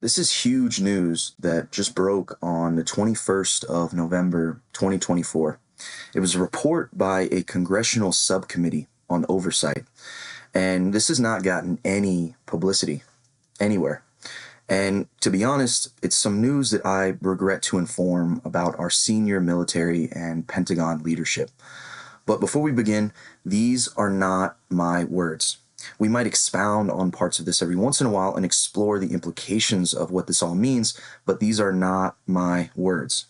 This is huge news that just broke on the 21st of November, 2024. It was a report by a Congressional Subcommittee on Oversight, and this has not gotten any publicity anywhere. And to be honest, it's some news that I regret to inform about our senior military and Pentagon leadership. But before we begin, these are not my words. We might expound on parts of this every once in a while and explore the implications of what this all means, but these are not my words.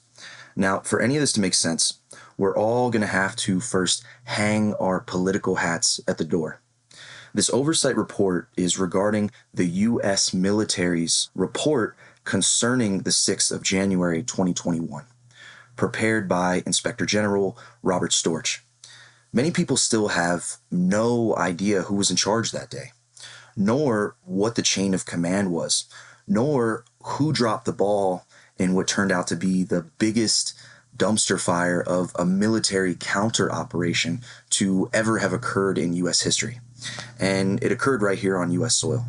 Now, for any of this to make sense, we're all going to have to first hang our political hats at the door. This oversight report is regarding the U.S. military's report concerning the 6th of January 2021, prepared by Inspector General Robert Storch. Many people still have no idea who was in charge that day, nor what the chain of command was, nor who dropped the ball in what turned out to be the biggest dumpster fire of a military counter-operation to ever have occurred in U.S. history. And it occurred right here on U.S. soil.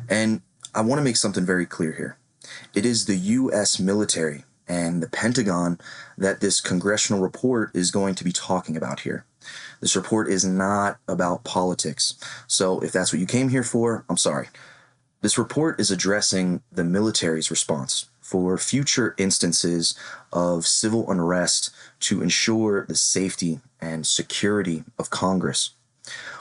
And I want to make something very clear here. It is the U.S. military and the Pentagon that this congressional report is going to be talking about here. This report is not about politics. So if that's what you came here for, I'm sorry. This report is addressing the military's response for future instances of civil unrest to ensure the safety and security of Congress.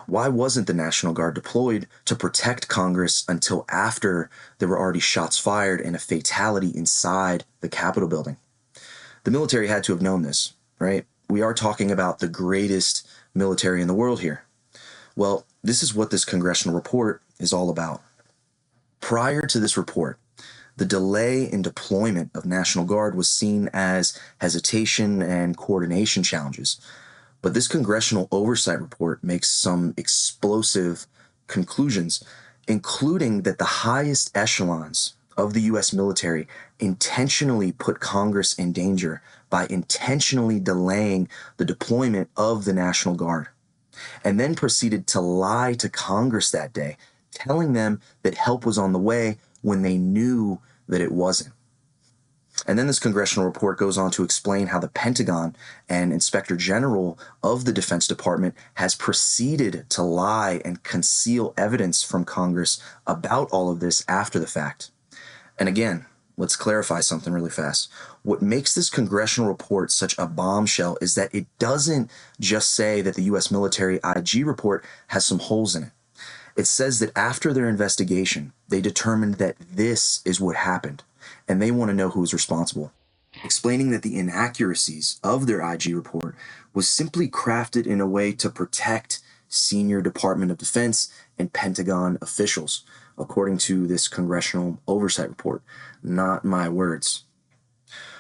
Why wasn't the National Guard deployed to protect Congress until after there were already shots fired and a fatality inside the Capitol building? The military had to have known this, right? We are talking about the greatest military in the world here. Well, this is what this congressional report is all about. Prior to this report, the delay in deployment of National Guard was seen as hesitation and coordination challenges. But this congressional oversight report makes some explosive conclusions, including that the highest echelons of the U.S. military intentionally put Congress in danger by intentionally delaying the deployment of the National Guard, and then proceeded to lie to Congress that day, telling them that help was on the way when they knew that it wasn't. And then this congressional report goes on to explain how the Pentagon and Inspector General of the Defense Department has proceeded to lie and conceal evidence from Congress about all of this after the fact. And again, let's clarify something really fast. What makes this congressional report such a bombshell is that it doesn't just say that the U.S. military IG report has some holes in it. It says that after their investigation, they determined that this is what happened, and they want to know who is responsible, explaining that the inaccuracies of their IG report was simply crafted in a way to protect senior Department of Defense and Pentagon officials, according to this congressional oversight report. Not my words.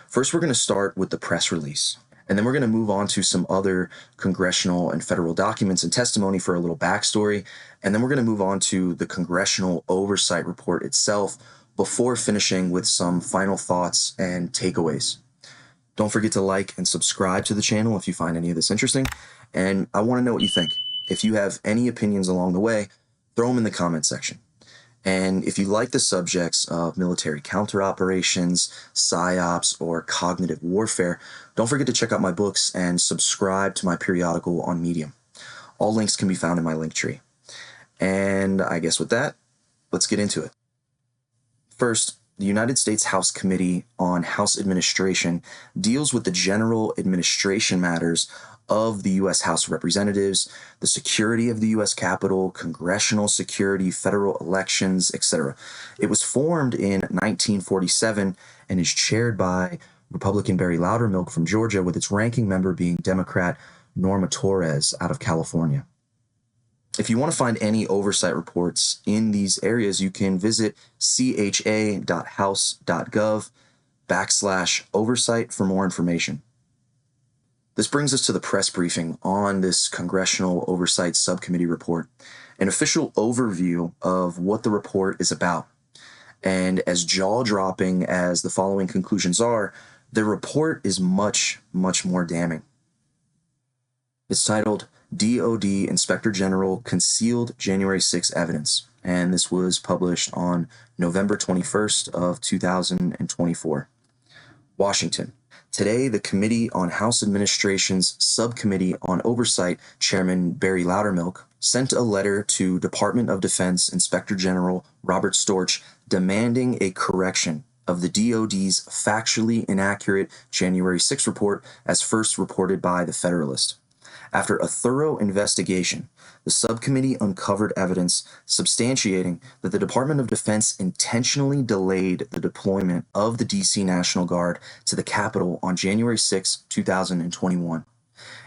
First, we're going to start with the press release, and then we're going to move on to some other congressional and federal documents and testimony for a little backstory, and then we're going to move on to the congressional oversight report itself before finishing with some final thoughts and takeaways. Don't forget to like and subscribe to the channel if you find any of this interesting, and I want to know what you think. If you have any opinions along the way, throw them in the comment section. And if you like the subjects of military counter-operations, psyops, or cognitive warfare, don't forget to check out my books and subscribe to my periodical on Medium. All links can be found in my link tree. And I guess with that, let's get into it. First, the United States House Committee on House Administration deals with the general administration matters of the U.S. House of Representatives, the security of the U.S. Capitol, congressional security, federal elections, etc. It was formed in 1947 and is chaired by Republican Barry Loudermilk from Georgia, with its ranking member being Democrat Norma Torres out of California. If you want to find any oversight reports in these areas, you can visit cha.house.gov/oversight for more information. This brings us to the press briefing on this Congressional Oversight Subcommittee report, an official overview of what the report is about. And as jaw-dropping as the following conclusions are, the report is much, much more damning. It's titled, DOD Inspector General Concealed January 6 Evidence, and this was published on November 21st of 2024. Washington. Today, the Committee on House Administration's Subcommittee on Oversight Chairman Barry Loudermilk sent a letter to Department of Defense Inspector General Robert Storch demanding a correction of the DoD's factually inaccurate January 6 report as first reported by the Federalist. After a thorough investigation, the subcommittee uncovered evidence substantiating that the Department of Defense intentionally delayed the deployment of the D.C. National Guard to the Capitol on January 6, 2021.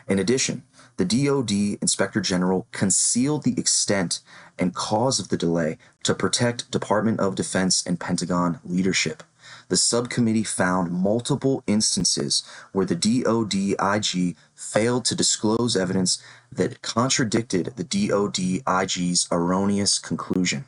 In addition, the DoD Inspector General concealed the extent and cause of the delay to protect Department of Defense and Pentagon leadership. The subcommittee found multiple instances where the DoD IG failed to disclose evidence that contradicted the DoD IG's erroneous conclusion.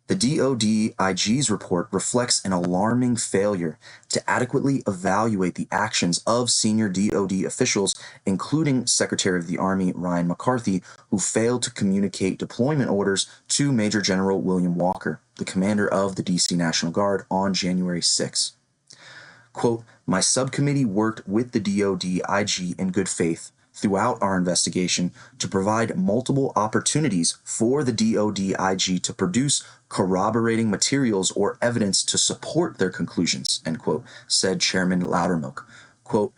The DoD IG's report reflects an alarming failure to adequately evaluate the actions of senior DoD officials, including Secretary of the Army Ryan McCarthy, who failed to communicate deployment orders to Major General William Walker, the commander of the D.C. National Guard, on January 6. Quote, "My subcommittee worked with the DoD IG in good faith throughout our investigation to provide multiple opportunities for the DoD IG to produce corroborating materials or evidence to support their conclusions," end quote, said Chairman Loudermilk. Quote,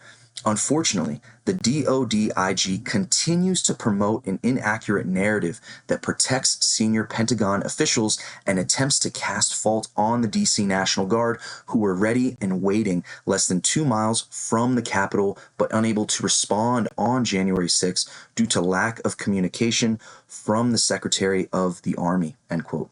"Unfortunately, the DoD IG continues to promote an inaccurate narrative that protects senior Pentagon officials and attempts to cast fault on the D.C. National Guard, who were ready and waiting less than 2 miles from the Capitol but unable to respond on January 6 due to lack of communication from the Secretary of the Army," end quote.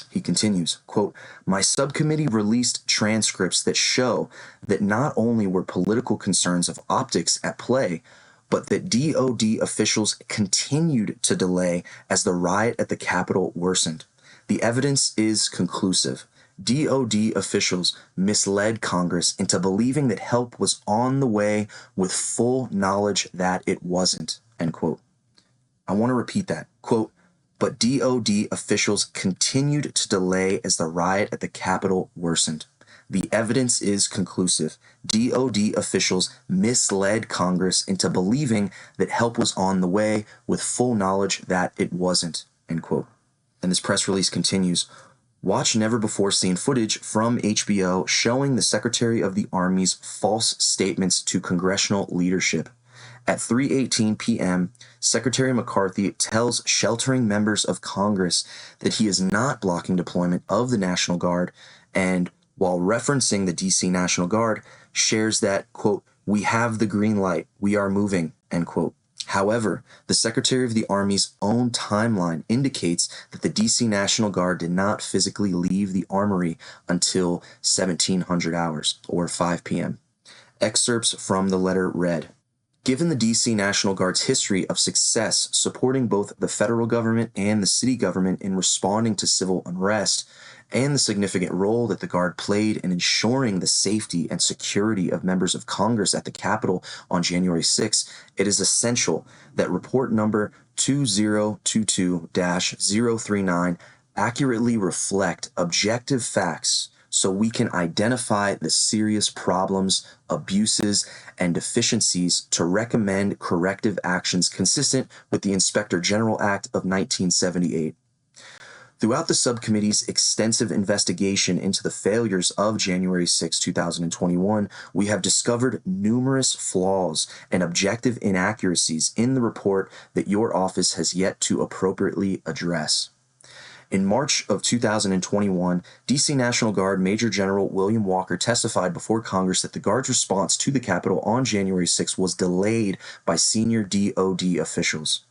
He continues, quote, "My subcommittee released transcripts that show that not only were political concerns of optics at play, but that DoD officials continued to delay as the riot at the Capitol worsened. The evidence is conclusive. DoD officials misled Congress into believing that help was on the way with full knowledge that it wasn't," end quote. I want to repeat that, quote, "But DoD officials continued to delay as the riot at the Capitol worsened. The evidence is conclusive. DoD officials misled Congress into believing that help was on the way with full knowledge that it wasn't," end quote. And this press release continues, "Watch never-before-seen footage from HBO showing the Secretary of the Army's false statements to congressional leadership. At 3:18 p.m., Secretary McCarthy tells sheltering members of Congress that he is not blocking deployment of the National Guard, and while referencing the D.C. National Guard, shares that, quote, 'We have the green light, we are moving,' end quote. However, the Secretary of the Army's own timeline indicates that the D.C. National Guard did not physically leave the Armory until 1700 hours, or 5 p.m. Excerpts from the letter read, "Given the D.C. National Guard's history of success supporting both the federal government and the city government in responding to civil unrest, and the significant role that the Guard played in ensuring the safety and security of members of Congress at the Capitol on January 6, it is essential that report number 2022-039 accurately reflect objective facts so we can identify the serious problems, abuses, and deficiencies to recommend corrective actions consistent with the Inspector General Act of 1978. Throughout the subcommittee's extensive investigation into the failures of January 6, 2021, we have discovered numerous flaws and objective inaccuracies in the report that your office has yet to appropriately address. In March of 2021, D.C. National Guard Major General William Walker testified before Congress that the Guard's response to the Capitol on January 6 was delayed by senior DoD officials.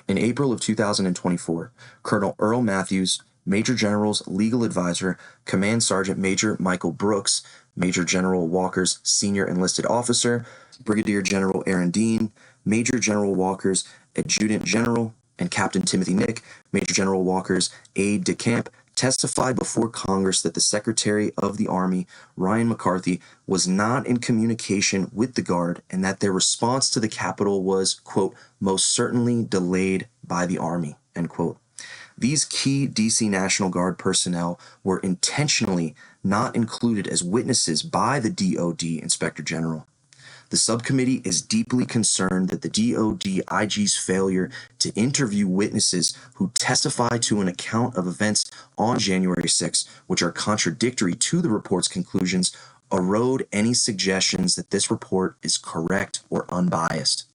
In April of 2024, Colonel Earl Matthews, Major General's legal advisor, Command Sergeant Major Michael Brooks, Major General Walker's senior enlisted officer, Brigadier General Aaron Dean, Major General Walker's adjutant general, and Captain Timothy Nick, Major General Walker's aide-de-camp, testified before Congress that the Secretary of the Army, Ryan McCarthy, was not in communication with the Guard and that their response to the Capitol was, quote, most certainly delayed by the Army, end quote. These key DC National Guard personnel were intentionally not included as witnesses by the DoD Inspector General. The subcommittee is deeply concerned that the DoD IG's failure to interview witnesses who testify to an account of events on January 6, which are contradictory to the report's conclusions, erode any suggestions that this report is correct or unbiased.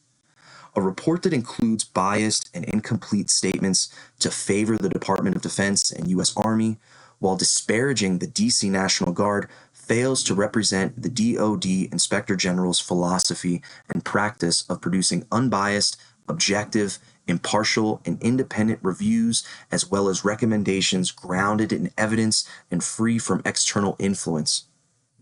A report that includes biased and incomplete statements to favor the Department of Defense and U.S. Army, while disparaging the DC National Guard, fails to represent the DoD Inspector General's philosophy and practice of producing unbiased, objective, impartial, and independent reviews, as well as recommendations grounded in evidence and free from external influence.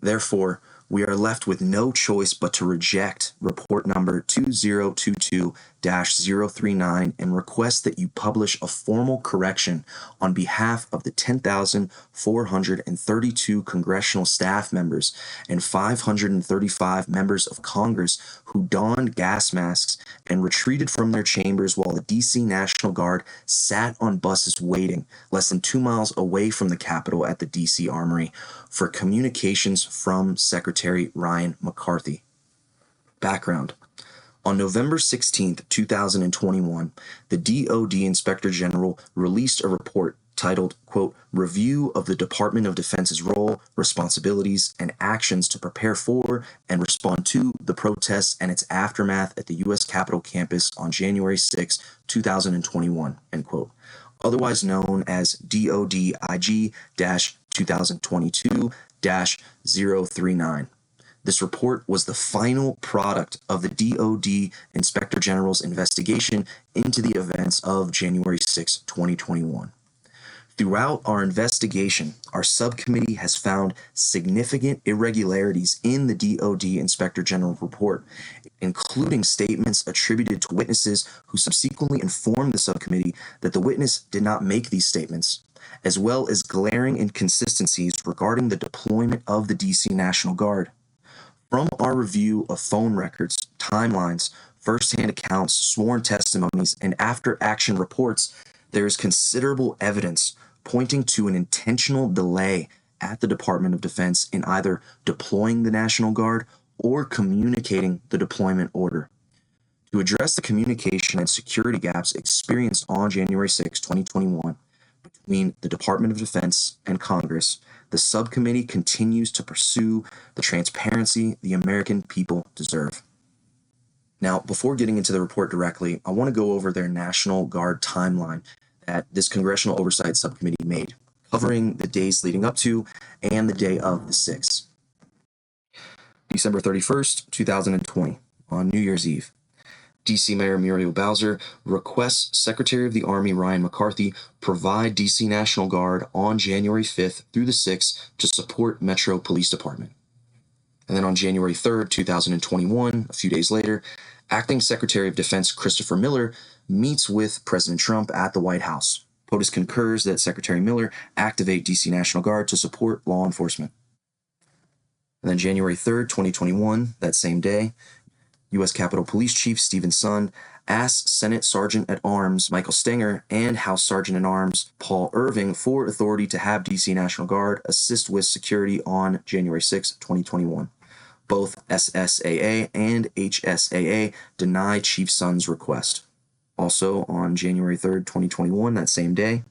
Therefore, we are left with no choice but to reject report number 2022-039 and request that you publish a formal correction on behalf of the 10,432 congressional staff members and 535 members of Congress who donned gas masks and retreated from their chambers while the DC National Guard sat on buses waiting less than 2 miles away from the Capitol at the DC Armory for communications from Secretary Ryan McCarthy. Background. On November 16, 2021, the DoD Inspector General released a report titled, quote, Review of the Department of Defense's Role, Responsibilities, and Actions to Prepare for and Respond to the Protests and its Aftermath at the U.S. Capitol Campus on January 6, 2021, end quote. Otherwise known as DoD IG-2022-039. This report was the final product of the DoD Inspector General's investigation into the events of January 6, 2021. Throughout our investigation, our subcommittee has found significant irregularities in the DoD Inspector General report, including statements attributed to witnesses who subsequently informed the subcommittee that the witness did not make these statements, as well as glaring inconsistencies regarding the deployment of the DC National Guard. From our review of phone records, timelines, first-hand accounts, sworn testimonies, and after-action reports, there is considerable evidence pointing to an intentional delay at the Department of Defense in either deploying the National Guard or communicating the deployment order. To address the communication and security gaps experienced on January 6, 2021, between the Department of Defense and Congress, the subcommittee continues to pursue the transparency the American people deserve. Now, before getting into the report directly, I want to go over their National Guard timeline that this Congressional Oversight Subcommittee made, covering the days leading up to and the day of the 6th. December 31st, 2020, on New Year's Eve, DC Mayor Muriel Bowser requests Secretary of the Army Ryan McCarthy provide DC National Guard on January 5th through the 6th to support Metro Police Department. And then on January 3rd, 2021, a few days later, Acting Secretary of Defense Christopher Miller meets with President Trump at the White House. POTUS concurs that Secretary Miller activate DC National Guard to support law enforcement. And then January 3rd, 2021, that same day, U.S. Capitol Police Chief Stephen Sund asks Senate Sergeant at Arms Michael Stenger and House Sergeant at Arms Paul Irving for authority to have DC National Guard assist with security on January 6, 2021. Both SSAA and HSAA deny Chief Sund's request. Also, on January 3rd, 2021, that same day,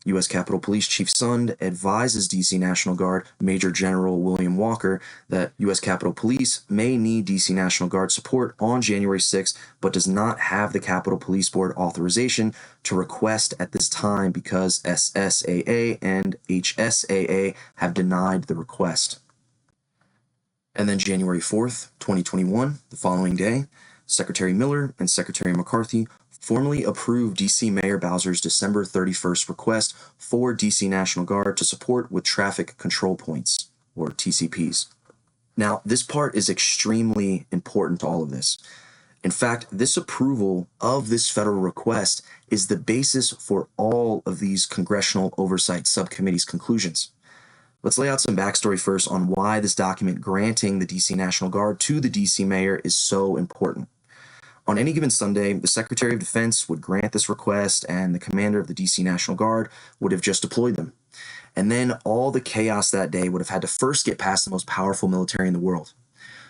U.S. Capitol Police Chief Sund advises DC National Guard Major General William Walker that U.S. Capitol Police may need DC National Guard support on January 6th, but does not have the Capitol Police Board authorization to request at this time because SSAA and HSAA have denied the request. And then January 4th, 2021, the following day, Secretary Miller and Secretary McCarthy formally approved DC Mayor Bowser's December 31st request for DC National Guard to support with traffic control points, or TCPs. Now, this part is extremely important to all of this. In fact, this approval of this federal request is the basis for all of these Congressional Oversight Subcommittee's conclusions. Let's lay out some backstory first on why this document granting the DC National Guard to the DC Mayor is so important. On any given Sunday, the Secretary of Defense would grant this request, and the commander of the DC National Guard would have just deployed them. And then all the chaos that day would have had to first get past the most powerful military in the world.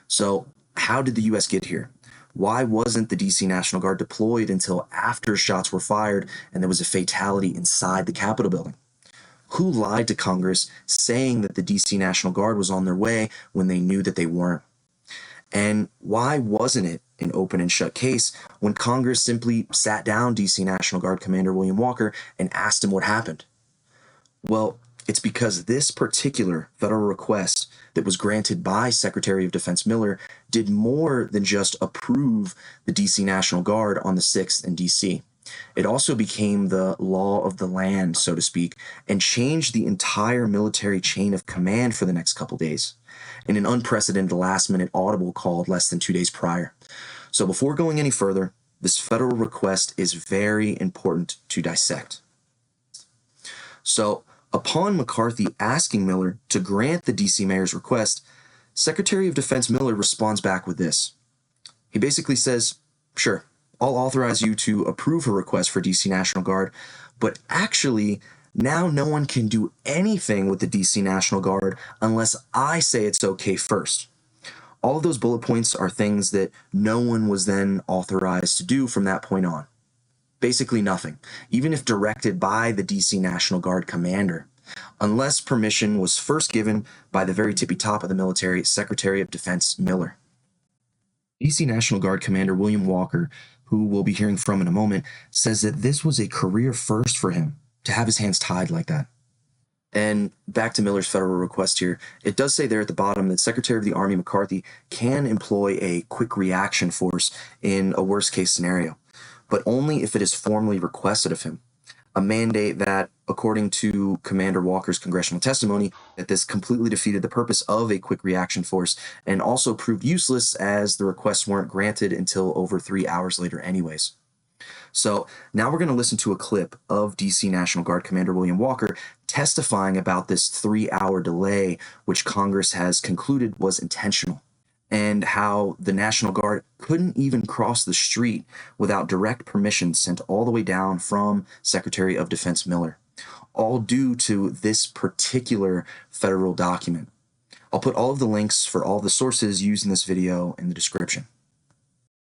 So, how did the US get here? Why wasn't the DC National Guard deployed until after shots were fired and there was a fatality inside the Capitol building? Who lied to Congress saying that the DC National Guard was on their way when they knew that they weren't? And why wasn't it an open and shut case when Congress simply sat down DC National Guard Commander William Walker and asked him what happened? Well, it's because this particular federal request that was granted by Secretary of Defense Miller did more than just approve the DC National Guard on the 6th in DC. It also became the law of the land, so to speak, and changed the entire military chain of command for the next couple days in an unprecedented last-minute audible called less than 2 days prior. So before going any further, this federal request is very important to dissect. So, upon McCarthy asking Miller to grant the DC mayor's request, Secretary of Defense Miller responds back with this. He basically says, sure, I'll authorize you to approve her request for DC National Guard, but actually, now no one can do anything with the DC National Guard unless I say it's okay first. All of those bullet points are things that no one was then authorized to do from that point on. Basically nothing, even if directed by the DC National Guard commander, unless permission was first given by the very tippy top of the military, Secretary of Defense Miller. DC National Guard Commander William Walker, who we'll be hearing from in a moment, says that this was a career first for him to have his hands tied like that. And back to Miller's federal request here, it does say there at the bottom that Secretary of the Army McCarthy can employ a quick reaction force in a worst case scenario, but only if it is formally requested of him. A mandate that, according to Commander Walker's congressional testimony, that this completely defeated the purpose of a quick reaction force and also proved useless as the requests weren't granted until over 3 hours later anyways. So now we're going to listen to a clip of DC National Guard Commander William Walker testifying about this 3-hour delay, which Congress has concluded was intentional, and how the National Guard couldn't even cross the street without direct permission sent all the way down from Secretary of Defense Miller, all due to this particular federal document. I'll put all of the links for all of the sources used in this video in the description.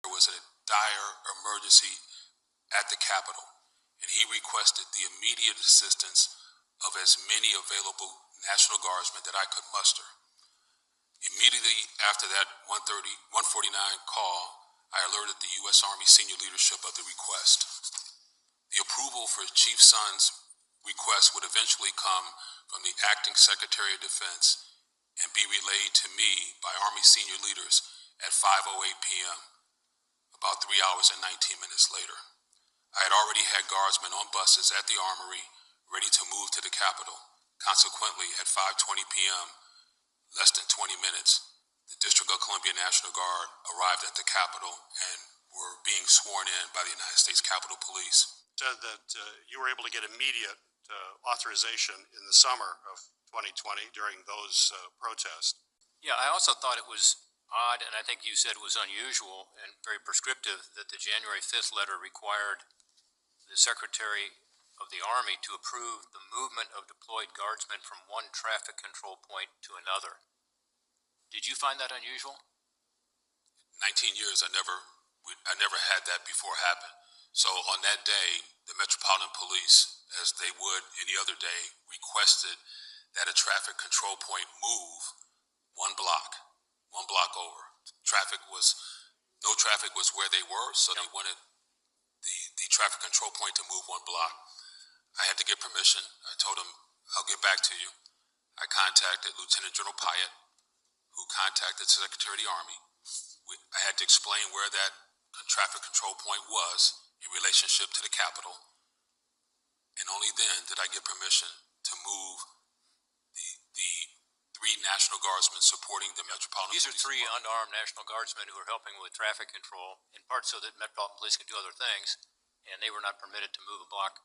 There was a dire emergency at the Capitol, and he requested the immediate assistance of as many available National Guardsmen that I could muster. Immediately after that 149 call, I alerted the U.S. Army senior leadership of the request. The approval for Chief Sun's request would eventually come from the Acting Secretary of Defense and be relayed to me by Army senior leaders at 5:08 p.m., about 3 hours and 19 minutes later. I had already had guardsmen on buses at the Armory ready to move to the Capitol. Consequently, at 5:20 p.m., less than 20 minutes, the District of Columbia National Guard arrived at the Capitol and were being sworn in by the United States Capitol Police. Said that you were able to get immediate authorization in the summer of 2020 during those protests. Yeah, I also thought it was odd, and I think you said it was unusual and very prescriptive, that the January 5th letter required the Secretary of the Army to approve the movement of deployed guardsmen from one traffic control point to another. Did you find that unusual? 19 years, I never had that before happen. So on that day, the Metropolitan Police, as they would any other day, requested that a traffic control point move one block over. No traffic was where they were, so they wanted the traffic control point to move one block. I had to get permission. I told him, I'll get back to you. I contacted Lieutenant General Pyatt, who contacted Secretary of the Army. I had to explain where that traffic control point was in relationship to the Capitol. And only then did I get permission to move the 3 National Guardsmen supporting the Metropolitan Police. These are 3 unarmed National Guardsmen who are helping with traffic control, in part so that Metropolitan Police can do other things, and they were not permitted to move a block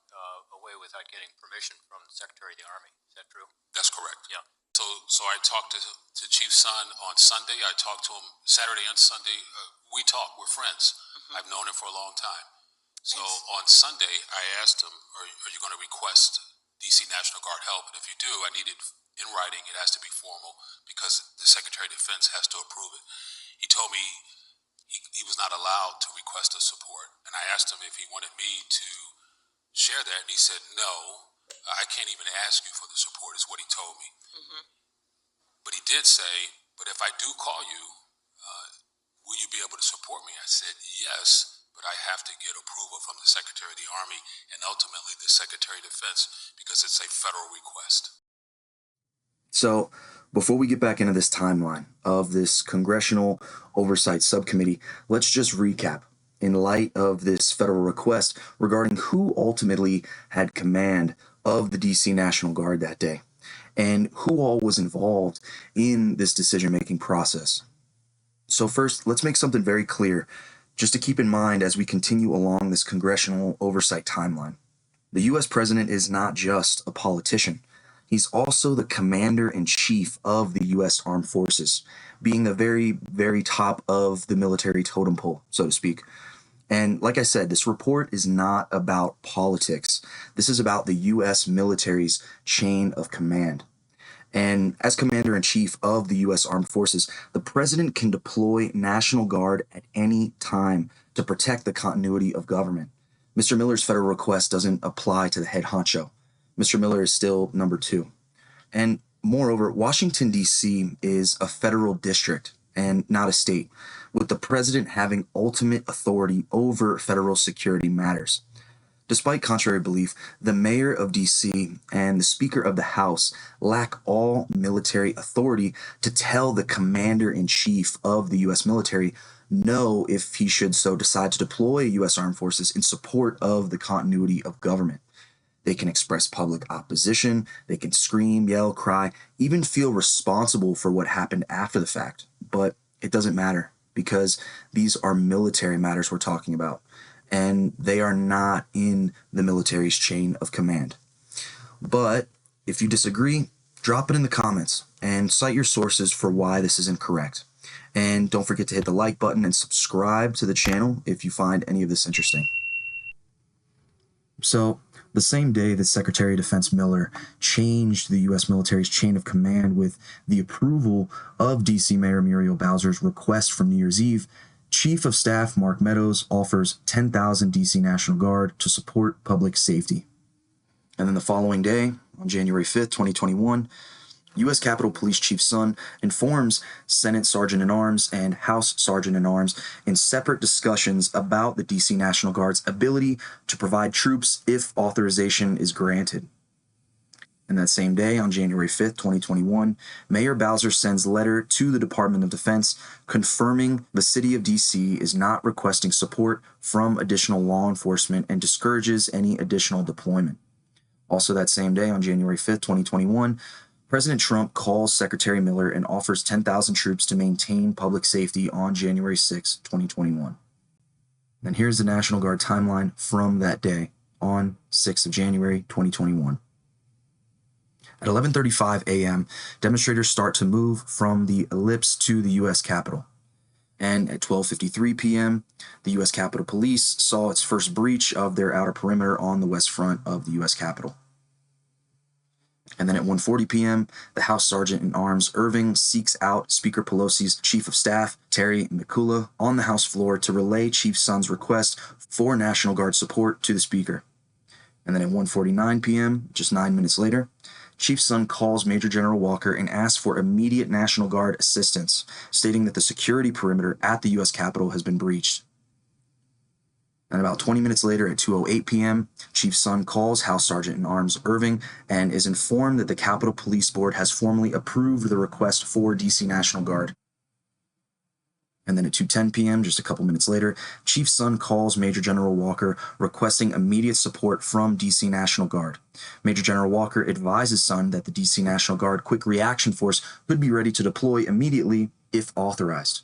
away without getting permission from the Secretary of the Army. Is that true? That's correct. Yeah. So I talked to Chief Sun on Sunday. I talked to him Saturday and Sunday. We talk. We're friends. I've known him for a long time. So on Sunday, I asked him, are you going to request DC National Guard help? And if you do, I need it in writing. It has to be formal because the Secretary of Defense has to approve it. He told me he was not allowed to request a support. And I asked him if he wanted me to share that, and he said, no, I can't even ask you for the support, is what he told me. But he did say, but if I do call you, will you be able to support me? I said, yes, but I have to get approval from the Secretary of the Army and ultimately the Secretary of Defense because it's a federal request. So before we get back into this timeline of this Congressional Oversight Subcommittee, let's just recap in light of this federal request regarding who ultimately had command of the DC National Guard that day and who all was involved in this decision-making process. So first, let's make something very clear, just to keep in mind as we continue along this congressional oversight timeline. The U.S. president is not just a politician. He's also the commander-in-chief of the U.S. Armed Forces, being the very, very top of the military totem pole, so to speak. And like I said, this report is not about politics. This is about the U.S. military's chain of command. And as Commander-in-Chief of the U.S. Armed Forces, the President can deploy National Guard at any time to protect the continuity of government. Mr. Miller's federal request doesn't apply to the head honcho. Mr. Miller is still number 2. And moreover, Washington, D.C. is a federal district and not a state, with the President having ultimate authority over federal security matters. Despite contrary belief, the mayor of D.C. and the Speaker of the House lack all military authority to tell the commander-in-chief of the U.S. military no if he should so decide to deploy U.S. Armed Forces in support of the continuity of government. They can express public opposition, they can scream, yell, cry, even feel responsible for what happened after the fact. But it doesn't matter because these are military matters we're talking about, and they are not in the military's chain of command. But if you disagree, drop it in the comments and cite your sources for why this is incorrect. And don't forget to hit the like button and subscribe to the channel if you find any of this interesting. So, the same day that Secretary of Defense Miller changed the U.S. military's chain of command with the approval of D.C. Mayor Muriel Bowser's request from New Year's Eve, Chief of Staff Mark Meadows offers 10,000 D.C. National Guard to support public safety. And then the following day, on January 5th, 2021, U.S. Capitol Police Chief Son informs Senate Sergeant-at-Arms and House Sergeant-at-Arms in separate discussions about the D.C. National Guard's ability to provide troops if authorization is granted. And that same day, on January 5th, 2021, Mayor Bowser sends a letter to the Department of Defense confirming the city of D.C. is not requesting support from additional law enforcement and discourages any additional deployment. Also that same day, on January 5th, 2021, President Trump calls Secretary Miller and offers 10,000 troops to maintain public safety on January 6, 2021. And here's the National Guard timeline from that day on 6th of January, 2021. At 11:35 a.m., demonstrators start to move from the ellipse to the U.S. Capitol. And at 12:53 p.m., the U.S. Capitol Police saw its first breach of their outer perimeter on the west front of the U.S. Capitol. And then at 1:40 p.m., the House Sergeant-at-Arms Irving seeks out Speaker Pelosi's Chief of Staff, Terry McCullough, on the House floor to relay Chief Son's request for National Guard support to the Speaker. And then at 1:49 p.m., just 9 minutes later, Chief Son calls Major General Walker and asks for immediate National Guard assistance, stating that the security perimeter at the U.S. Capitol has been breached. And about 20 minutes later at 2:08 p.m., Chief Son calls House Sergeant-at-Arms Irving and is informed that the Capitol Police Board has formally approved the request for D.C. National Guard. And then at 2:10 p.m., just a couple minutes later, Chief Son calls Major General Walker requesting immediate support from D.C. National Guard. Major General Walker advises Son that the D.C. National Guard Quick Reaction Force could be ready to deploy immediately if authorized.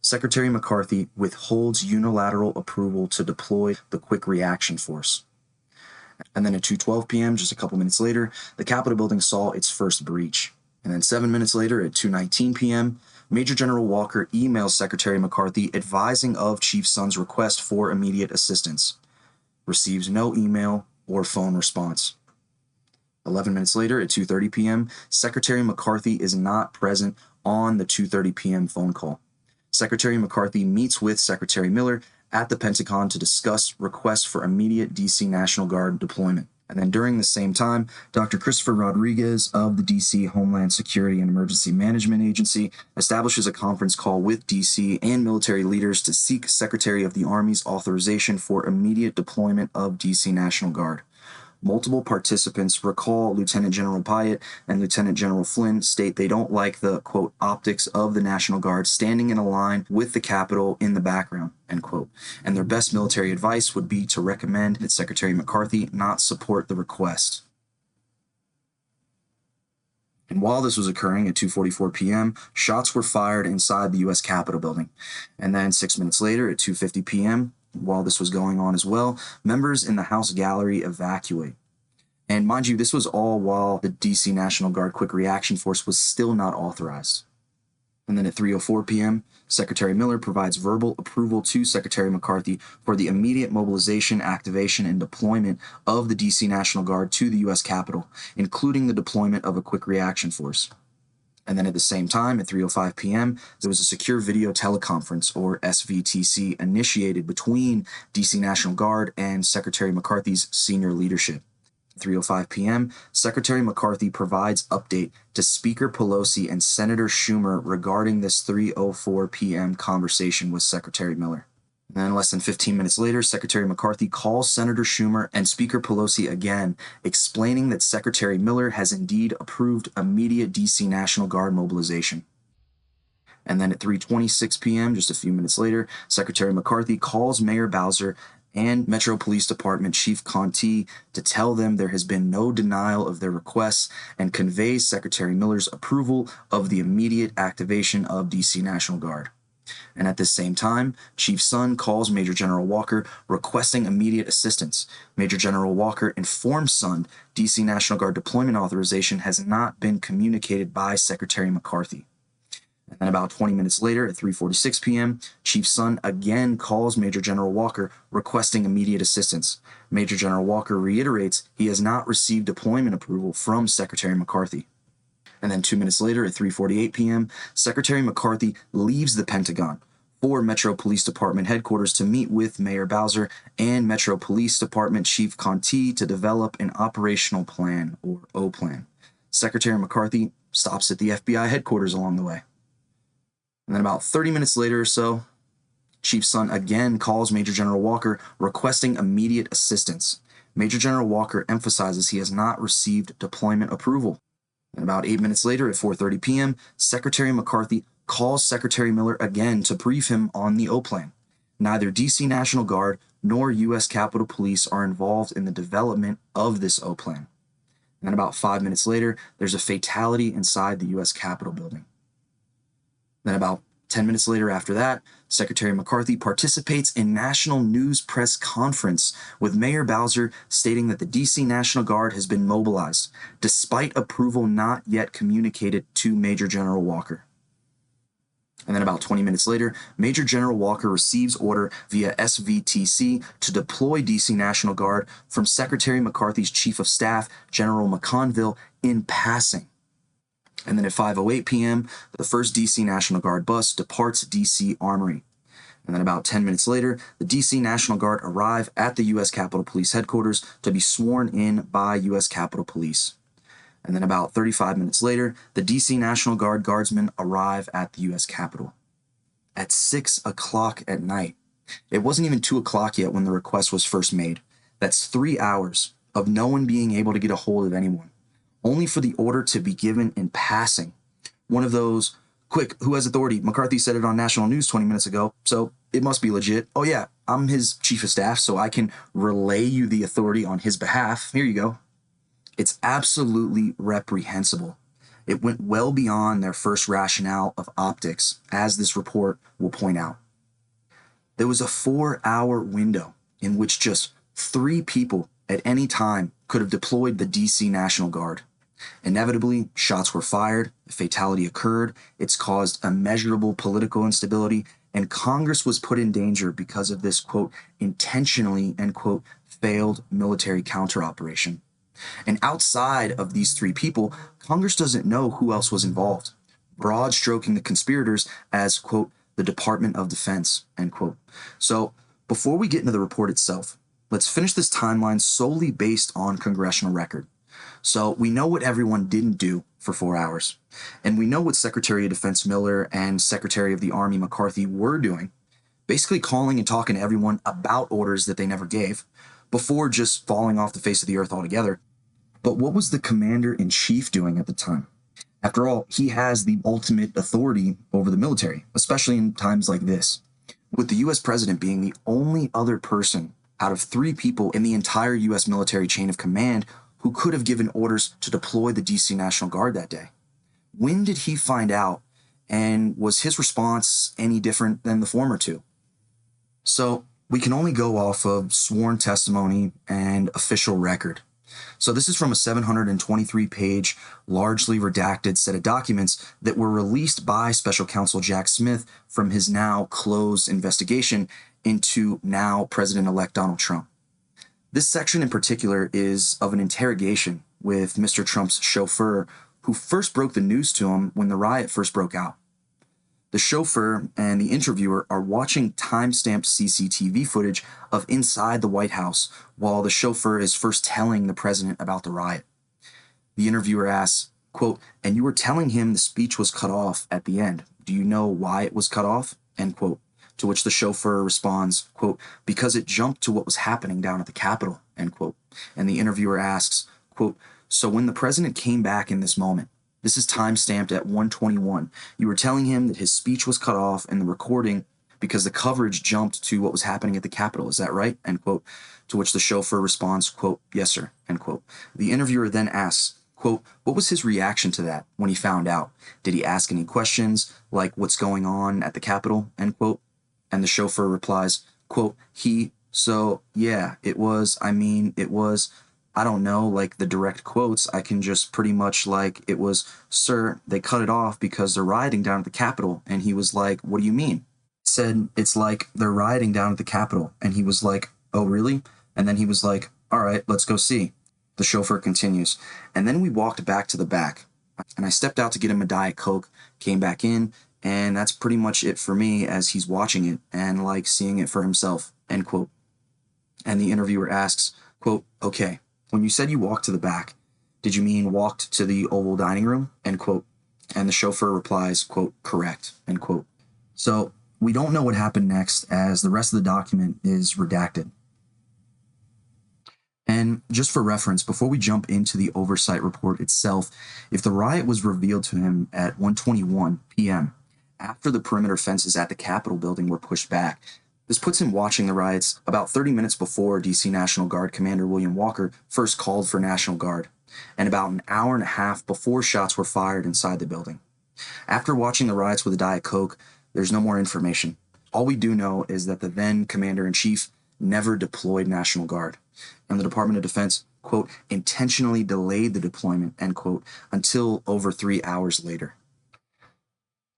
Secretary McCarthy withholds unilateral approval to deploy the Quick Reaction Force. And then at 2:12 p.m., just a couple minutes later, the Capitol building saw its first breach. And then 7 minutes later at 2:19 p.m., Major General Walker emails Secretary McCarthy advising of Chief Sun's request for immediate assistance. Receives no email or phone response. 11 minutes later at 2:30 p.m., Secretary McCarthy is not present on the 2:30 p.m. phone call. Secretary McCarthy meets with Secretary Miller at the Pentagon to discuss requests for immediate D.C. National Guard deployment. And then during the same time, Dr. Christopher Rodriguez of the D.C. Homeland Security and Emergency Management Agency establishes a conference call with D.C. and military leaders to seek Secretary of the Army's authorization for immediate deployment of D.C. National Guard. Multiple participants recall Lieutenant General Pyatt and Lieutenant General Flynn state they don't like the, quote, optics of the National Guard standing in a line with the Capitol in the background, end quote. And their best military advice would be to recommend that Secretary McCarthy not support the request. And while this was occurring at 2:44 p.m., shots were fired inside the U.S. Capitol building. And then 6 minutes later at 2:50 p.m., while this was going on as well, members in the House gallery evacuate. And mind you, this was all while the D.C. National Guard Quick Reaction Force was still not authorized. And then at 3:04 p.m., Secretary Miller provides verbal approval to Secretary McCarthy for the immediate mobilization, activation, and deployment of the D.C. National Guard to the U.S. Capitol, including the deployment of a Quick Reaction Force. And then at the same time, at 3:05 p.m., there was a secure video teleconference, or SVTC, initiated between D.C. National Guard and Secretary McCarthy's senior leadership. At 3:05 p.m., Secretary McCarthy provides update to Speaker Pelosi and Senator Schumer regarding this 3:04 p.m. conversation with Secretary Miller. And then less than 15 minutes later, Secretary McCarthy calls Senator Schumer and Speaker Pelosi again, explaining that Secretary Miller has indeed approved immediate D.C. National Guard mobilization. And then at 3:26 p.m., just a few minutes later, Secretary McCarthy calls Mayor Bowser and Metro Police Department Chief Conti to tell them there has been no denial of their requests and conveys Secretary Miller's approval of the immediate activation of D.C. National Guard. And at this same time, Chief Sun calls Major General Walker requesting immediate assistance. Major General Walker informs Sun D.C. National Guard deployment authorization has not been communicated by Secretary McCarthy. And then about 20 minutes later at 3:46 p.m., Chief Sun again calls Major General Walker requesting immediate assistance. Major General Walker reiterates he has not received deployment approval from Secretary McCarthy. And then 2 minutes later at 3:48 p.m., Secretary McCarthy leaves the Pentagon for Metro Police Department headquarters to meet with Mayor Bowser and Metro Police Department Chief Conti to develop an operational plan, or O-plan. Secretary McCarthy stops at the FBI headquarters along the way. And then about 30 minutes later or so, Chief Sun again calls Major General Walker requesting immediate assistance. Major General Walker emphasizes he has not received deployment approval. And about 8 minutes later at 4:30 p.m., Secretary McCarthy calls Secretary Miller again to brief him on the O-plan. Neither D.C. National Guard nor U.S. Capitol Police are involved in the development of this O-plan. And then about 5 minutes later, there's a fatality inside the U.S. Capitol building. Then about 10 minutes later after that, Secretary McCarthy participates in national news press conference with Mayor Bowser stating that the D.C. National Guard has been mobilized, despite approval not yet communicated to Major General Walker. And then about 20 minutes later, Major General Walker receives order via SVTC to deploy D.C. National Guard from Secretary McCarthy's Chief of Staff, General McConville, in passing. And then at 5:08 p.m., the first D.C. National Guard bus departs D.C. Armory. And then about 10 minutes later, the D.C. National Guard arrive at the U.S. Capitol Police headquarters to be sworn in by U.S. Capitol Police. And then about 35 minutes later, the D.C. National Guard guardsmen arrive at the U.S. Capitol. At 6 o'clock at night. It wasn't even 2 o'clock yet when the request was first made. That's 3 hours of no one being able to get a hold of anyone, only for the order to be given in passing. One of those, quick, who has authority? McCarthy said it on national news 20 minutes ago, so it must be legit. Oh yeah, I'm his chief of staff, so I can relay you the authority on his behalf. Here you go. It's absolutely reprehensible. It went well beyond their first rationale of optics, as this report will point out. There was a 4-hour window in which just 3 people at any time could have deployed the D.C. National Guard. Inevitably, shots were fired, a fatality occurred, it's caused immeasurable political instability, and Congress was put in danger because of this, quote, intentionally, end quote, failed military counteroperation. And outside of these three people, Congress doesn't know who else was involved, broad stroking the conspirators as, quote, the Department of Defense, end quote. So before we get into the report itself, let's finish this timeline solely based on congressional record. So we know what everyone didn't do for 4 hours, and we know what Secretary of Defense Miller and Secretary of the Army McCarthy were doing, basically calling and talking to everyone about orders that they never gave, before just falling off the face of the earth altogether. But what was the commander-in-chief doing at the time? After all, he has the ultimate authority over the military, especially in times like this, with the US president being the only other person out of three people in the entire US military chain of command who could have given orders to deploy the DC National Guard that day. When did he find out, and was his response any different than the former two? So we can only go off of sworn testimony and official record. So this is from a 723-page, largely redacted set of documents that were released by Special Counsel Jack Smith from his now closed investigation into now President-elect Donald Trump. This section in particular is of an interrogation with Mr. Trump's chauffeur, who first broke the news to him when the riot first broke out. The chauffeur and the interviewer are watching time-stamped CCTV footage of inside the White House while the chauffeur is first telling the president about the riot. The interviewer asks, quote, "And you were telling him the speech was cut off at the end. Do you know why it was cut off?" End quote. To which the chauffeur responds, quote, "Because it jumped to what was happening down at the Capitol," end quote. And the interviewer asks, quote, "So when the president came back in this moment, this is time-stamped at 1:21, you were telling him that his speech was cut off in the recording because the coverage jumped to what was happening at the Capitol. Is that right?" End quote. To which the chauffeur responds, quote, "Yes, sir," end quote. The interviewer then asks, quote, "What was his reaction to that when he found out? Did he ask any questions like what's going on at the Capitol?" End quote. And the chauffeur replies, quote, it was, I don't know, like the direct quotes, I can just pretty much like, it was, "Sir, they cut it off because they're rioting down at the Capitol." And he was like, "What do you mean?" He said, "It's like they're rioting down at the Capitol." And he was like, "Oh, really?" And then he was like, "All right, let's go see." The chauffeur continues, "And then we walked back to the back, and I stepped out to get him a Diet Coke, came back in, and that's pretty much it for me as he's watching it and like seeing it for himself," end quote. And the interviewer asks, quote, "Okay, when you said you walked to the back, did you mean walked to the Oval Dining Room?" End quote. And the chauffeur replies, quote, "Correct," end quote. So we don't know what happened next as the rest of the document is redacted. And just for reference, before we jump into the oversight report itself, if the riot was revealed to him at 1:21 p.m., after the perimeter fences at the Capitol building were pushed back, this puts him watching the riots about 30 minutes before DC National Guard Commander William Walker first called for National Guard, and about an hour and a half before shots were fired inside the building. After watching the riots with a Diet Coke, there's no more information. All we do know is that the then Commander-in-Chief never deployed National Guard, and the Department of Defense, quote, intentionally delayed the deployment, end quote, until over 3 hours later.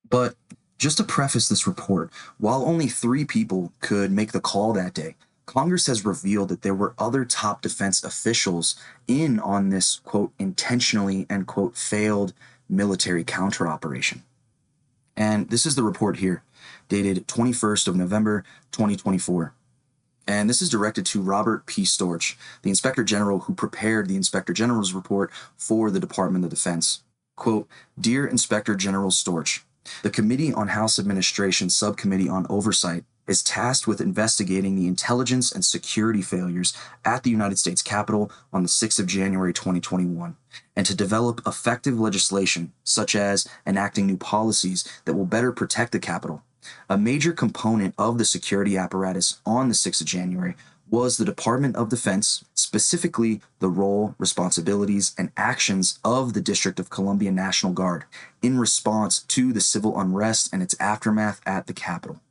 But just to preface this report, while only 3 people could make the call that day, Congress has revealed that there were other top defense officials in on this, quote, intentionally, end quote, failed military counteroperation. And this is the report here, dated 21st of November, 2024. And this is directed to Robert P. Storch, the Inspector General who prepared the Inspector General's report for the Department of Defense. Quote, "Dear Inspector General Storch, the Committee on House Administration Subcommittee on Oversight is tasked with investigating the intelligence and security failures at the United States Capitol on the 6th of January 2021, and to develop effective legislation, such as enacting new policies that will better protect the Capitol. A major component of the security apparatus on the 6th of January was the Department of Defense, specifically the role, responsibilities, and actions of the District of Columbia National Guard in response to the civil unrest and its aftermath at the Capitol.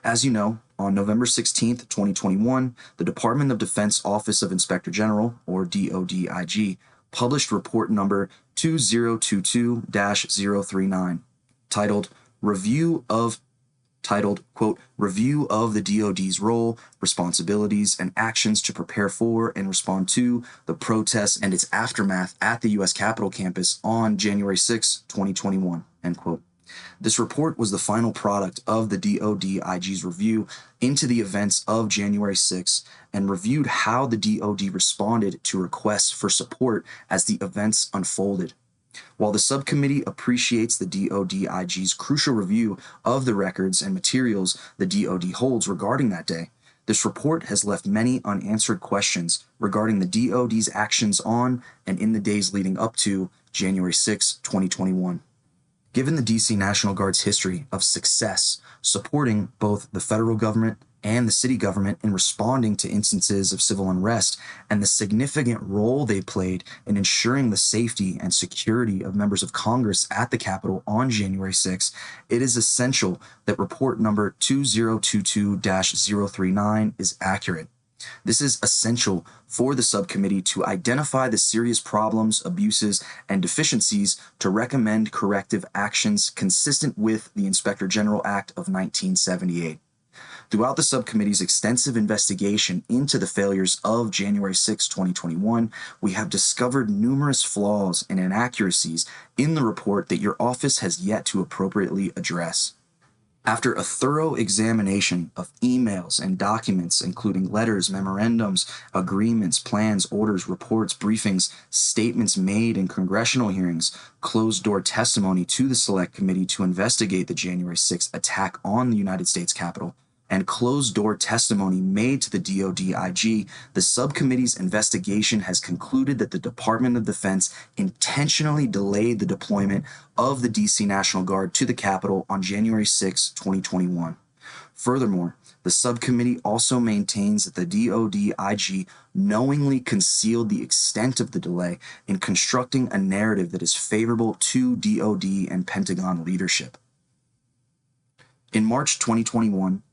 As you know, on November 16th, 2021, the Department of Defense Office of Inspector General, or DODIG, published report number 2022-039, titled, quote, Review of the DoD's Role, Responsibilities, and Actions to Prepare for and Respond to the Protests and its Aftermath at the U.S. Capitol campus on January 6, 2021, end quote. This report was the final product of the DoD IG's review into the events of January 6 and reviewed how the DoD responded to requests for support as the events unfolded. While the subcommittee appreciates the DoD IG's crucial review of the records and materials the DoD holds regarding that day, this report has left many unanswered questions regarding the DoD's actions on and in the days leading up to January 6, 2021. Given the DC National Guard's history of success supporting both the federal government and the city government in responding to instances of civil unrest, and the significant role they played in ensuring the safety and security of members of Congress at the Capitol on January 6, it is essential that report number 2022-039 is accurate. This is essential for the subcommittee to identify the serious problems, abuses, and deficiencies to recommend corrective actions consistent with the Inspector General Act of 1978. Throughout the subcommittee's extensive investigation into the failures of January 6, 2021, we have discovered numerous flaws and inaccuracies in the report that your office has yet to appropriately address. After a thorough examination of emails and documents, including letters, memorandums, agreements, plans, orders, reports, briefings, statements made in congressional hearings, closed-door testimony to the Select Committee to investigate the January 6th attack on the United States Capitol, and closed-door testimony made to the DoD IG, the subcommittee's investigation has concluded that the Department of Defense intentionally delayed the deployment of the DC National Guard to the Capitol on January 6, 2021. Furthermore, the subcommittee also maintains that the DoD IG knowingly concealed the extent of the delay in constructing a narrative that is favorable to DoD and Pentagon leadership. In March 2021,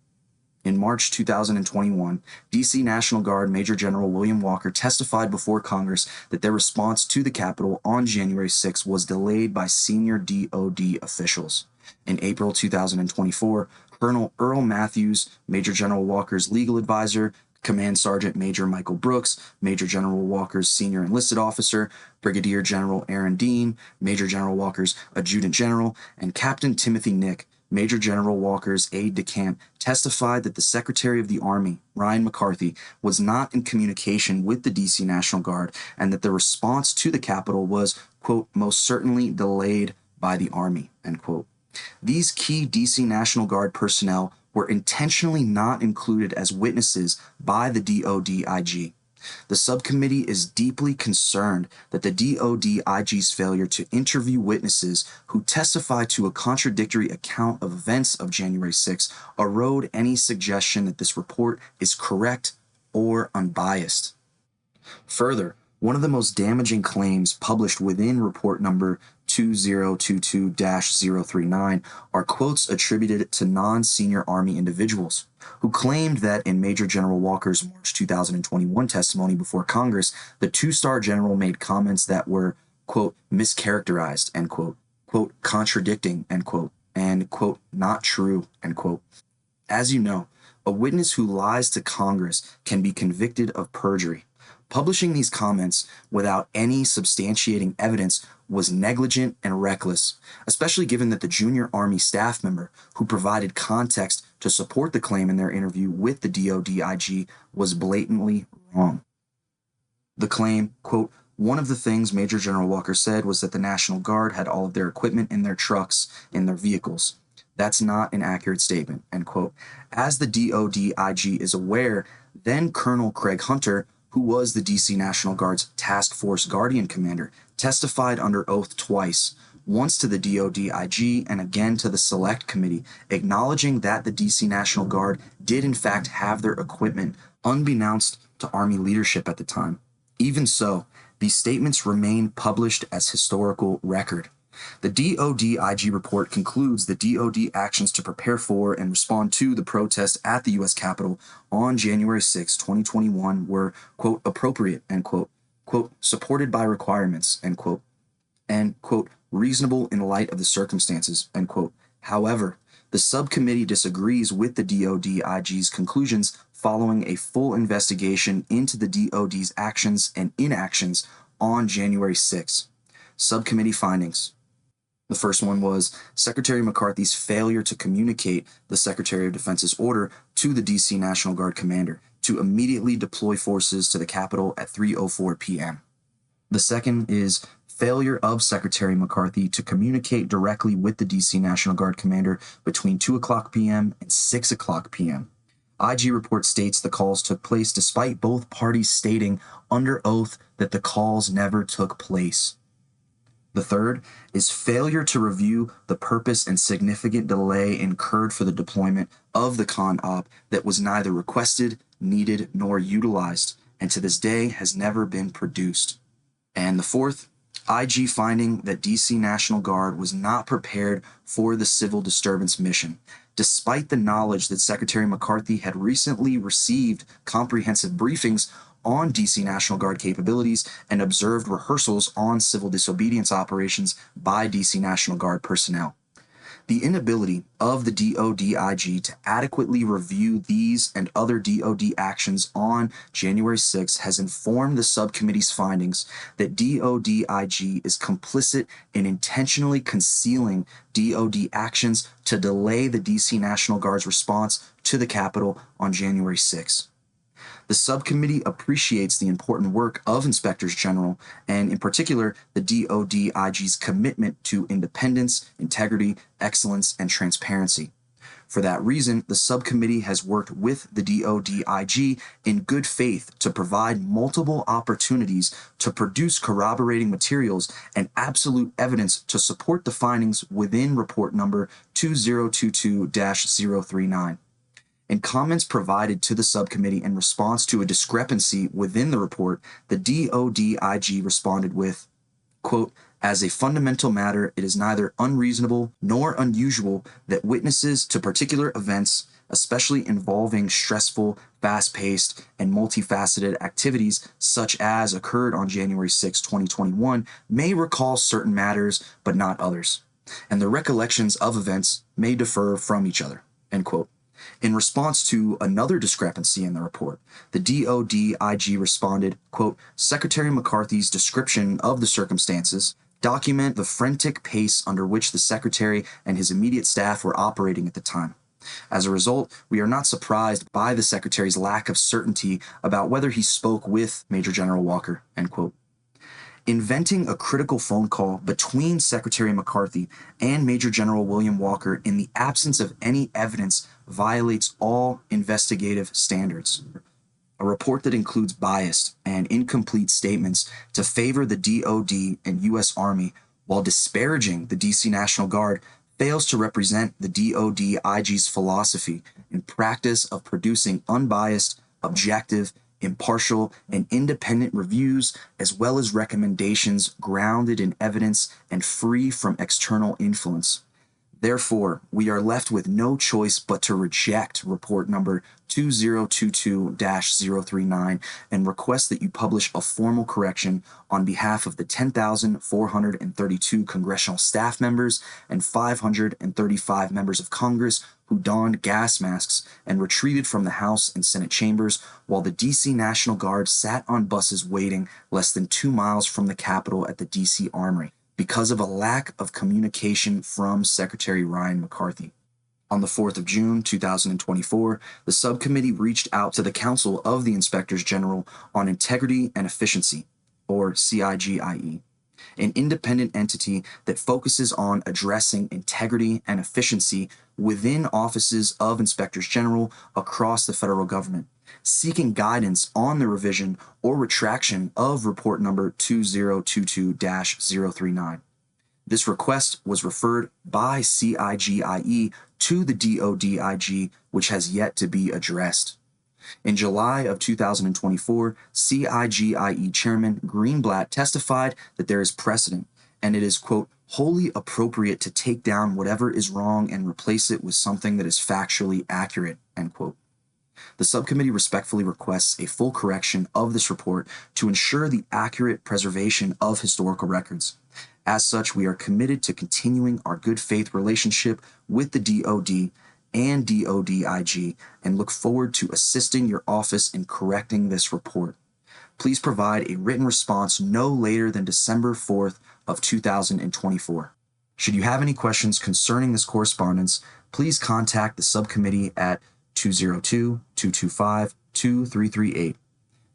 In March 2021, DC National Guard Major General William Walker testified before Congress that their response to the Capitol on January 6 was delayed by senior DoD officials. In April 2024, Colonel Earl Matthews, Major General Walker's legal advisor, Command Sergeant Major Michael Brooks, Major General Walker's senior enlisted officer, Brigadier General Aaron Dean, Major General Walker's adjutant general, and Captain Timothy Nick, Major General Walker's aide-de-camp, testified that the Secretary of the Army, Ryan McCarthy, was not in communication with the DC National Guard and that the response to the Capitol was, quote, most certainly delayed by the Army, end quote. These key DC National Guard personnel were intentionally not included as witnesses by the DoD IG. The subcommittee is deeply concerned that the DoD IG's failure to interview witnesses who testify to a contradictory account of events of January 6 erode any suggestion that this report is correct or unbiased. Further, one of the most damaging claims published within report number 2022-039 are quotes attributed to non-senior Army individuals who claimed that in Major General Walker's March 2021 testimony before Congress, the two-star general made comments that were, quote, mischaracterized, end quote, contradicting, end quote, and, quote, not true, end quote. As you know, a witness who lies to Congress can be convicted of perjury. Publishing these comments without any substantiating evidence was negligent and reckless, especially given that the junior Army staff member who provided context to support the claim in their interview with the DoD IG was blatantly wrong. The claim, quote, one of the things Major General Walker said was that the National Guard had all of their equipment in their trucks, in their vehicles. That's not an accurate statement, end quote. As the DoD IG is aware, then Colonel Craig Hunter, who was the DC National Guard's Task Force Guardian Commander, testified under oath twice, once to the DoD IG and again to the Select Committee, acknowledging that the DC National Guard did in fact have their equipment, unbeknownst to Army leadership at the time. Even so, these statements remain published as historical record. The DoD IG report concludes that DoD actions to prepare for and respond to the protests at the U.S. Capitol on January 6, 2021 were, quote, appropriate, end quote, quote, supported by requirements, end quote, and, quote, reasonable in light of the circumstances, end quote. However, the subcommittee disagrees with the DoD IG's conclusions following a full investigation into the DoD's actions and inactions on January 6. Subcommittee findings. The first one was Secretary McCarthy's failure to communicate the Secretary of Defense's order to the D.C. National Guard commander to immediately deploy forces to the Capitol at 3:04 p.m. The second is failure of Secretary McCarthy to communicate directly with the D.C. National Guard commander between 2:00 p.m. and 6:00 p.m. IG report states the calls took place despite both parties stating under oath that the calls never took place. The third is failure to review the purpose and significant delay incurred for the deployment of the CON-OP that was neither requested, needed, nor utilized, and to this day has never been produced. And the fourth, IG finding that DC National Guard was not prepared for the civil disturbance mission, despite the knowledge that Secretary McCarthy had recently received comprehensive briefings on DC National Guard capabilities and observed rehearsals on civil disobedience operations by DC National Guard personnel. The inability of the DoD IG to adequately review these and other DoD actions on January 6 has informed the subcommittee's findings that DoD IG is complicit in intentionally concealing DoD actions to delay the DC National Guard's response to the Capitol on January 6. The subcommittee appreciates the important work of inspectors general and, in particular, the DoD IG's commitment to independence, integrity, excellence, and transparency. For that reason, the subcommittee has worked with the DoD IG in good faith to provide multiple opportunities to produce corroborating materials and absolute evidence to support the findings within report number 2022-039. In comments provided to the subcommittee in response to a discrepancy within the report, the DoD IG responded with, quote, as a fundamental matter, it is neither unreasonable nor unusual that witnesses to particular events, especially involving stressful, fast-paced, and multifaceted activities such as occurred on January 6, 2021, may recall certain matters but not others, and the recollections of events may differ from each other, end quote. In response to another discrepancy in the report, the DoD IG responded, quote, Secretary McCarthy's description of the circumstances document the frantic pace under which the Secretary and his immediate staff were operating at the time. As a result, we are not surprised by the Secretary's lack of certainty about whether he spoke with Major General Walker, end quote. Inventing a critical phone call between Secretary McCarthy and Major General William Walker in the absence of any evidence violates all investigative standards. A report that includes biased and incomplete statements to favor the DoD and U.S. Army while disparaging the DC National Guard fails to represent the DoD IG's philosophy and practice of producing unbiased, objective, impartial, and independent reviews, as well as recommendations grounded in evidence and free from external influence. Therefore, we are left with no choice but to reject report number 2022-039 and request that you publish a formal correction on behalf of the 10,432 congressional staff members and 535 members of Congress who donned gas masks and retreated from the House and Senate chambers while the D.C. National Guard sat on buses waiting less than 2 miles from the Capitol at the D.C. Armory because of a lack of communication from Secretary Ryan McCarthy. On the 4th of June, 2024, the subcommittee reached out to the Council of the Inspectors General on Integrity and Efficiency, or CIGIE, an independent entity that focuses on addressing integrity and efficiency within offices of Inspectors General across the federal government, seeking guidance on the revision or retraction of report number 2022-039. This request was referred by CIGIE to the DoD IG, which has yet to be addressed. In July of 2024, CIGIE Chairman Greenblatt testified that there is precedent, and it is, quote, wholly appropriate to take down whatever is wrong and replace it with something that is factually accurate, end quote. The subcommittee respectfully requests a full correction of this report to ensure the accurate preservation of historical records. As such, we are committed to continuing our good faith relationship with the DoD and DoDIG and look forward to assisting your office in correcting this report. Please provide a written response no later than December 4th of 2024. Should you have any questions concerning this correspondence, please contact the subcommittee at 202-225-2338.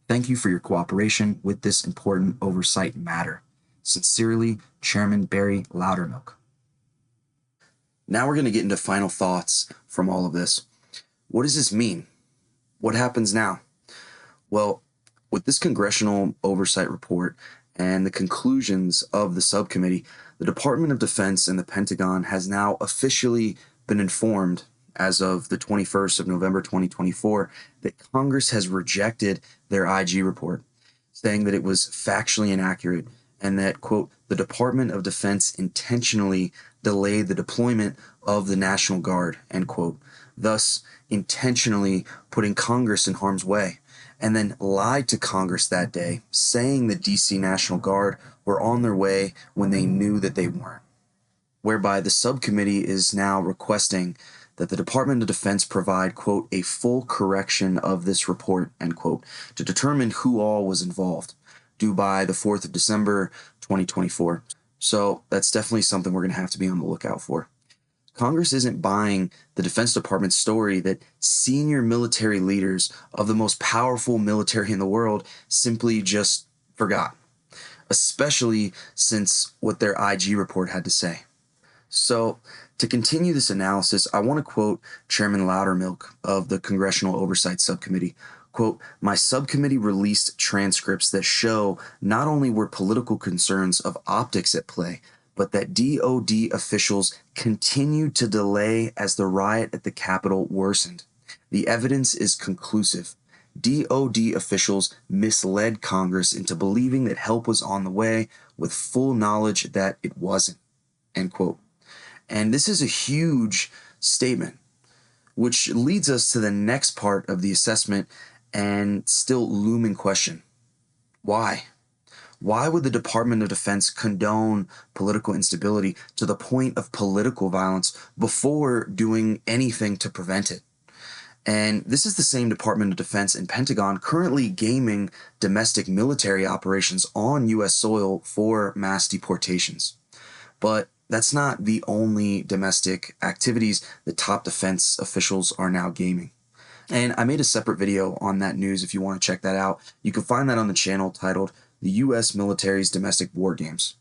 Thank you for your cooperation with this important oversight matter. Sincerely, Chairman Barry Loudermilk. Now we're going to get into final thoughts from all of this. What does this mean? What happens now? Well, with this Congressional Oversight Report and the conclusions of the subcommittee, the Department of Defense and the Pentagon has now officially been informed as of the 21st of November 2024 that Congress has rejected their IG report, saying that it was factually inaccurate and that, quote, the Department of Defense intentionally delayed the deployment of the National Guard, end quote, thus intentionally putting Congress in harm's way, and then lied to Congress that day, saying the DC National Guard were on their way when they knew that they weren't, whereby the subcommittee is now requesting that the Department of Defense provide, quote, a full correction of this report, end quote, to determine who all was involved, due by the 4th of December, 2024. So that's definitely something we're going to have to be on the lookout for. Congress isn't buying the Defense Department's story that senior military leaders of the most powerful military in the world simply just forgot, especially since what their IG report had to say. So to continue this analysis, I want to quote Chairman Loudermilk of the Congressional Oversight Subcommittee. Quote, my subcommittee released transcripts that show not only were political concerns of optics at play, but that DoD officials continued to delay as the riot at the Capitol worsened. The evidence is conclusive. DoD officials misled Congress into believing that help was on the way with full knowledge that it wasn't, end quote. And this is a huge statement, which leads us to the next part of the assessment and still looming question. Why? Why would the Department of Defense condone political instability to the point of political violence before doing anything to prevent it? And this is the same Department of Defense and Pentagon currently gaming domestic military operations on U.S. soil for mass deportations. But that's not the only domestic activities the top defense officials are now gaming. And I made a separate video on that news if you want to check that out. You can find that on the channel titled The U.S. Military's Domestic War Games.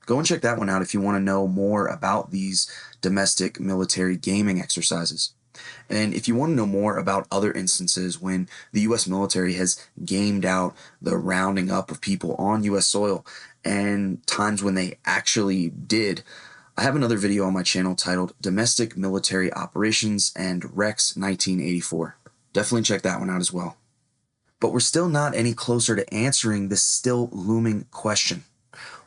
Go and check that one out if you want to know more about these domestic military gaming exercises. And if you want to know more about other instances when the U.S. military has gamed out the rounding up of people on U.S. soil and times when they actually did, I have another video on my channel titled Domestic Military Operations and Rex 1984. Definitely check that one out as well. But we're still not any closer to answering this still looming question.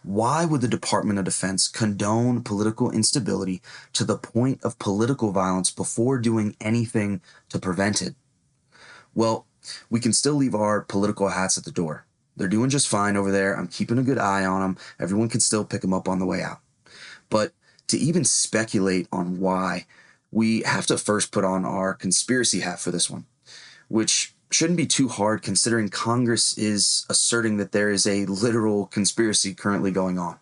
Why would the Department of Defense condone political instability to the point of political violence before doing anything to prevent it? Well, we can still leave our political hats at the door. They're doing just fine over there. I'm keeping a good eye on them. Everyone can still pick them up on the way out. But to even speculate on why, we have to first put on our conspiracy hat for this one, which shouldn't be too hard considering Congress is asserting that there is a literal conspiracy currently going on.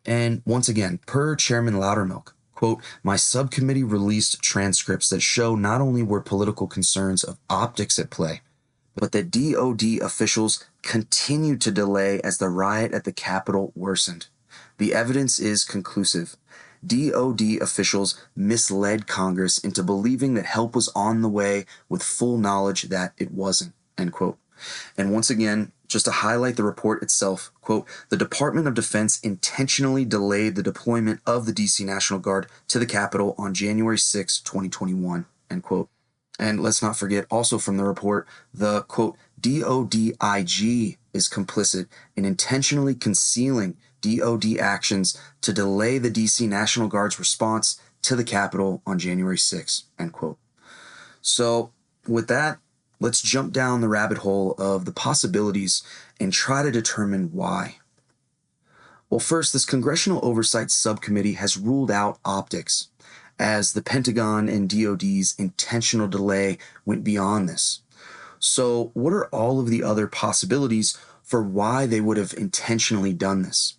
And once again, per Chairman Loudermilk, quote, my subcommittee released transcripts that show not only were political concerns of optics at play, but that DoD officials continued to delay as the riot at the Capitol worsened. The evidence is conclusive. DoD officials misled Congress into believing that help was on the way with full knowledge that it wasn't, end quote. And once again, just to highlight the report itself, quote, the Department of Defense intentionally delayed the deployment of the DC National Guard to the Capitol on January 6, 2021, end quote. And let's not forget also from the report, the, quote, DoDIG is complicit in intentionally concealing DoD actions to delay the DC National Guard's response to the Capitol on January 6, end quote. So with that, let's jump down the rabbit hole of the possibilities and try to determine why. Well, first, this Congressional Oversight Subcommittee has ruled out optics, as the Pentagon and DoD's intentional delay went beyond this. So, what are all of the other possibilities for why they would have intentionally done this?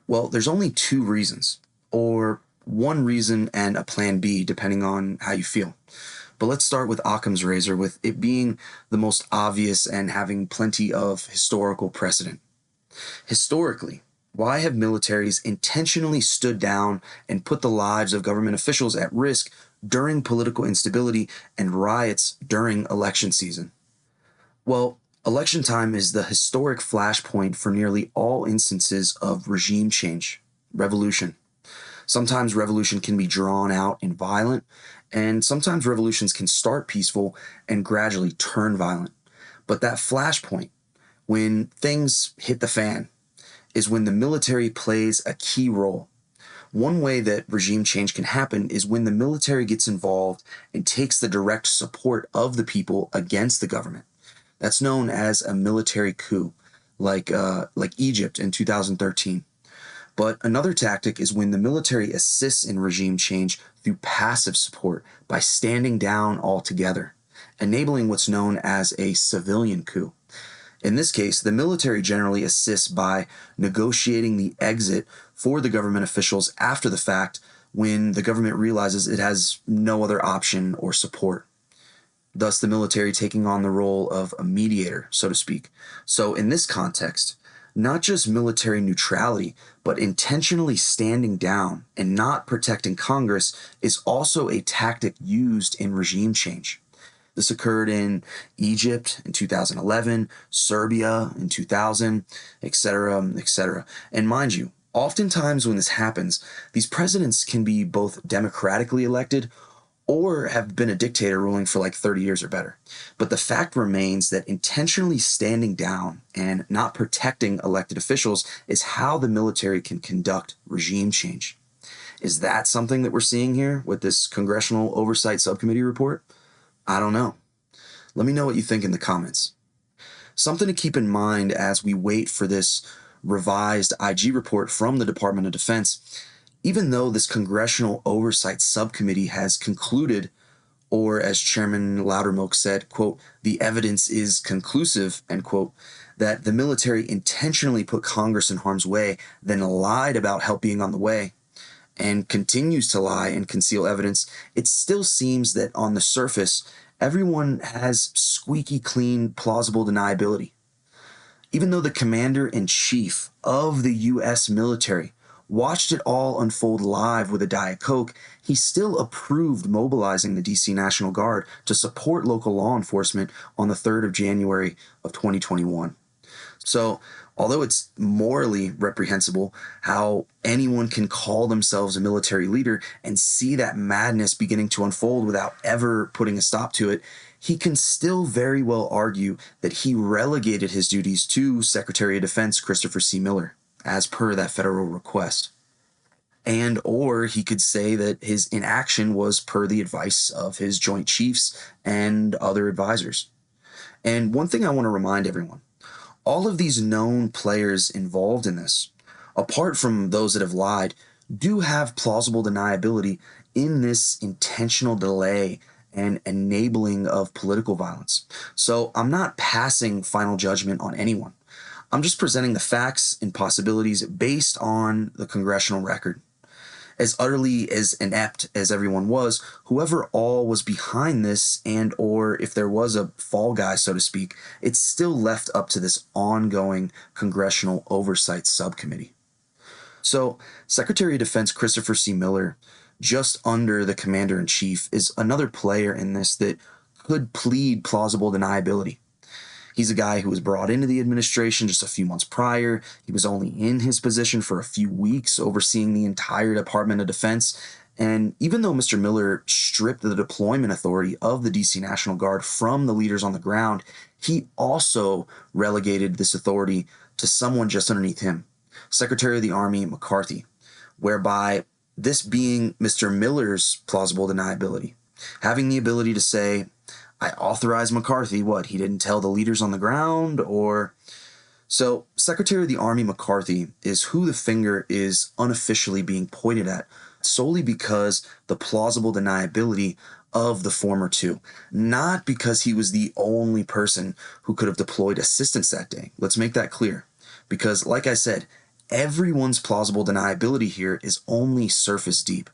Well, there's only two reasons, or one reason and a plan B, depending on how you feel. But let's start with Occam's razor, with it being the most obvious and having plenty of historical precedent. Historically, why have militaries intentionally stood down and put the lives of government officials at risk during political instability and riots during election season? Well, election time is the historic flashpoint for nearly all instances of regime change, revolution. Sometimes revolution can be drawn out and violent, and sometimes revolutions can start peaceful and gradually turn violent. But that flashpoint, when things hit the fan, is when the military plays a key role. One way that regime change can happen is when the military gets involved and takes the direct support of the people against the government. That's known as a military coup, like Egypt in 2013. But another tactic is when the military assists in regime change through passive support by standing down altogether, enabling what's known as a civilian coup. In this case, the military generally assists by negotiating the exit for the government officials after the fact when the government realizes it has no other option or support. Thus, the military taking on the role of a mediator, so to speak. So in this context, not just military neutrality, but intentionally standing down and not protecting Congress is also a tactic used in regime change. This occurred in Egypt in 2011, Serbia in 2000, etc., etc. And mind you, oftentimes when this happens, these presidents can be both democratically elected or have been a dictator ruling for like 30 years or better. But the fact remains that intentionally standing down and not protecting elected officials is how the military can conduct regime change. Is that something that we're seeing here with this Congressional Oversight Subcommittee report? I don't know. Let me know what you think in the comments. Something to keep in mind as we wait for this revised IG report from the Department of Defense. Even though this Congressional Oversight Subcommittee has concluded, or as Chairman Loudermilk said, quote, the evidence is conclusive, end quote, that the military intentionally put Congress in harm's way, then lied about help being on the way, and continues to lie and conceal evidence, it still seems that on the surface, everyone has squeaky clean, plausible deniability. Even though the commander-in-chief of the U.S. military watched it all unfold live with a Diet Coke, he still approved mobilizing the D.C. National Guard to support local law enforcement on the 3rd of January of 2021. So, although it's morally reprehensible how anyone can call themselves a military leader and see that madness beginning to unfold without ever putting a stop to it, he can still very well argue that he relegated his duties to Secretary of Defense Christopher C. Miller, as per that federal request. And or he could say that his inaction was per the advice of his Joint Chiefs and other advisors. And one thing I want to remind everyone, all of these known players involved in this, apart from those that have lied, do have plausible deniability in this intentional delay and enabling of political violence. So I'm not passing final judgment on anyone. I'm just presenting the facts and possibilities based on the congressional record. As utterly as inept as everyone was, whoever all was behind this and or if there was a fall guy, so to speak, it's still left up to this ongoing Congressional Oversight Subcommittee. So Secretary of Defense Christopher C. Miller, just under the Commander-in-Chief, is another player in this that could plead plausible deniability. He's a guy who was brought into the administration just a few months prior. He was only in his position for a few weeks, overseeing the entire Department of Defense. And even though Mr. Miller stripped the deployment authority of the D.C. National Guard from the leaders on the ground, he also relegated this authority to someone just underneath him, Secretary of the Army McCarthy, whereby this being Mr. Miller's plausible deniability, having the ability to say, I authorized McCarthy. What, he didn't tell the leaders on the ground? Or... So, Secretary of the Army McCarthy is who the finger is unofficially being pointed at, solely because the plausible deniability of the former two, not because he was the only person who could have deployed assistance that day. Let's make that clear. Because, like I said, everyone's plausible deniability here is only surface deep.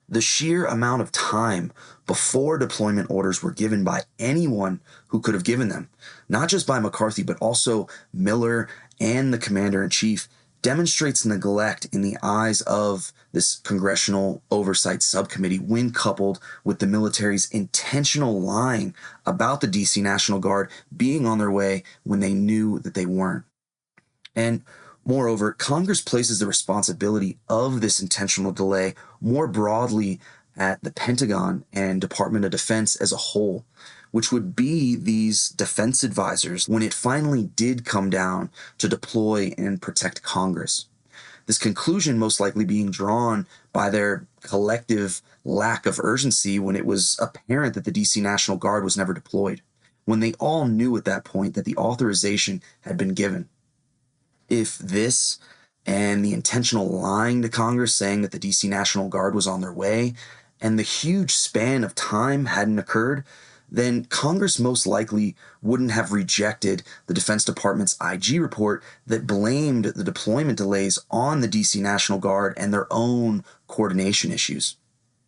The sheer amount of time before deployment orders were given by anyone who could have given them, not just by McCarthy, but also Miller and the Commander-in-Chief, demonstrates neglect in the eyes of this Congressional Oversight Subcommittee when coupled with the military's intentional lying about the DC National Guard being on their way when they knew that they weren't. And moreover, Congress places the responsibility of this intentional delay more broadly at the Pentagon and Department of Defense as a whole, which would be these defense advisors when it finally did come down to deploy and protect Congress. This conclusion most likely being drawn by their collective lack of urgency when it was apparent that the DC National Guard was never deployed, when they all knew at that point that the authorization had been given. If this and the intentional lying to Congress saying that the DC National Guard was on their way and the huge span of time hadn't occurred, then Congress most likely wouldn't have rejected the Defense Department's IG report that blamed the deployment delays on the DC National Guard and their own coordination issues,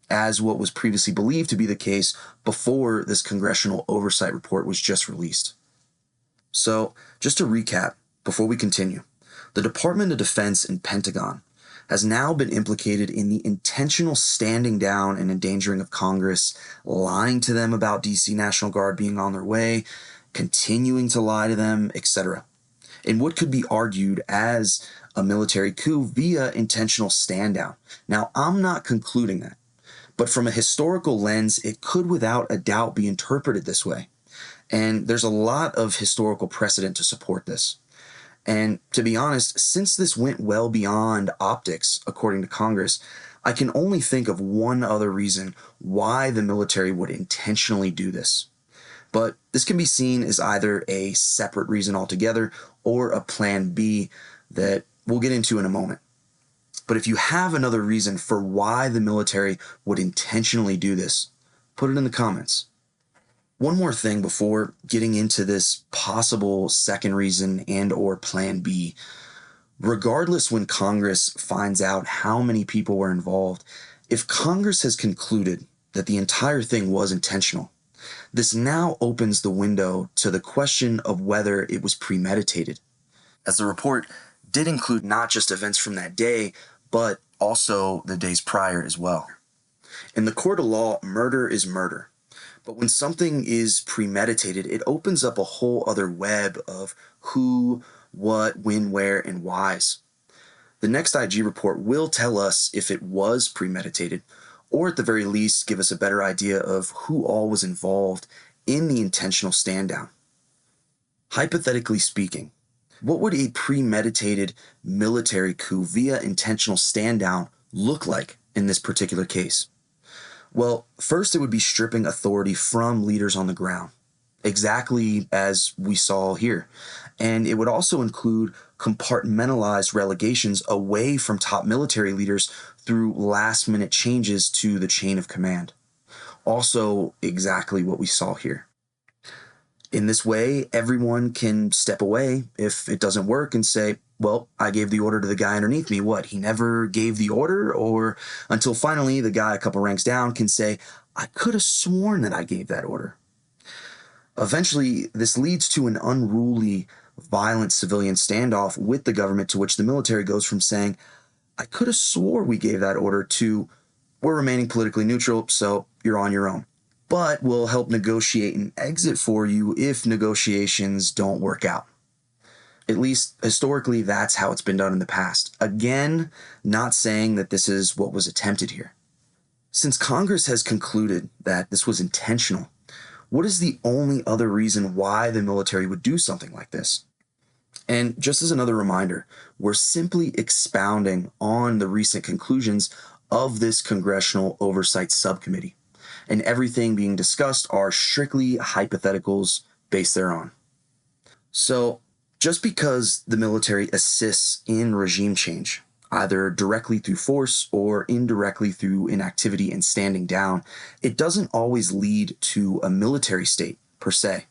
as what was previously believed to be the case before this Congressional Oversight report was just released. So, just to recap, before we continue, the Department of Defense and Pentagon has now been implicated in the intentional standing down and endangering of Congress, lying to them about DC National Guard being on their way, continuing to lie to them, etc., in what could be argued as a military coup via intentional stand down. Now, I'm not concluding that, but from a historical lens, it could without a doubt be interpreted this way. And there's a lot of historical precedent to support this. And to be honest, since this went well beyond optics, according to Congress, I can only think of one other reason why the military would intentionally do this. But this can be seen as either a separate reason altogether or a plan B that we'll get into in a moment. But if you have another reason for why the military would intentionally do this, put it in the comments. One more thing before getting into this possible second reason and or plan B. Regardless when Congress finds out how many people were involved, if Congress has concluded that the entire thing was intentional, this now opens the window to the question of whether it was premeditated, as the report did include not just events from that day, but also the days prior as well. In the court of law, murder is murder. But when something is premeditated, it opens up a whole other web of who, what, when, where, and whys. The next IG report will tell us if it was premeditated, or at the very least give us a better idea of who all was involved in the intentional stand down. Hypothetically speaking, what would a premeditated military coup via intentional stand down look like in this particular case? Well, first it would be stripping authority from leaders on the ground, exactly as we saw here. And it would also include compartmentalized relegations away from top military leaders through last-minute changes to the chain of command. Also exactly what we saw here. In this way, everyone can step away if it doesn't work and say, well, I gave the order to the guy underneath me. What, he never gave the order? Or until finally the guy a couple ranks down can say, I could have sworn that I gave that order. Eventually, this leads to an unruly, violent civilian standoff with the government, to which the military goes from saying, I could have swore we gave that order, to we're remaining politically neutral, so you're on your own. But we'll help negotiate an exit for you if negotiations don't work out. At least historically, that's how it's been done in the past. Again, not saying that this is what was attempted here. Since Congress has concluded that this was intentional, what is the only other reason why the military would do something like this? And just as another reminder, we're simply expounding on the recent conclusions of this Congressional Oversight Subcommittee. and everything being discussed are strictly hypotheticals based thereon. So, just because the military assists in regime change, either directly through force or indirectly through inactivity and standing down, it doesn't always lead to a military state per se.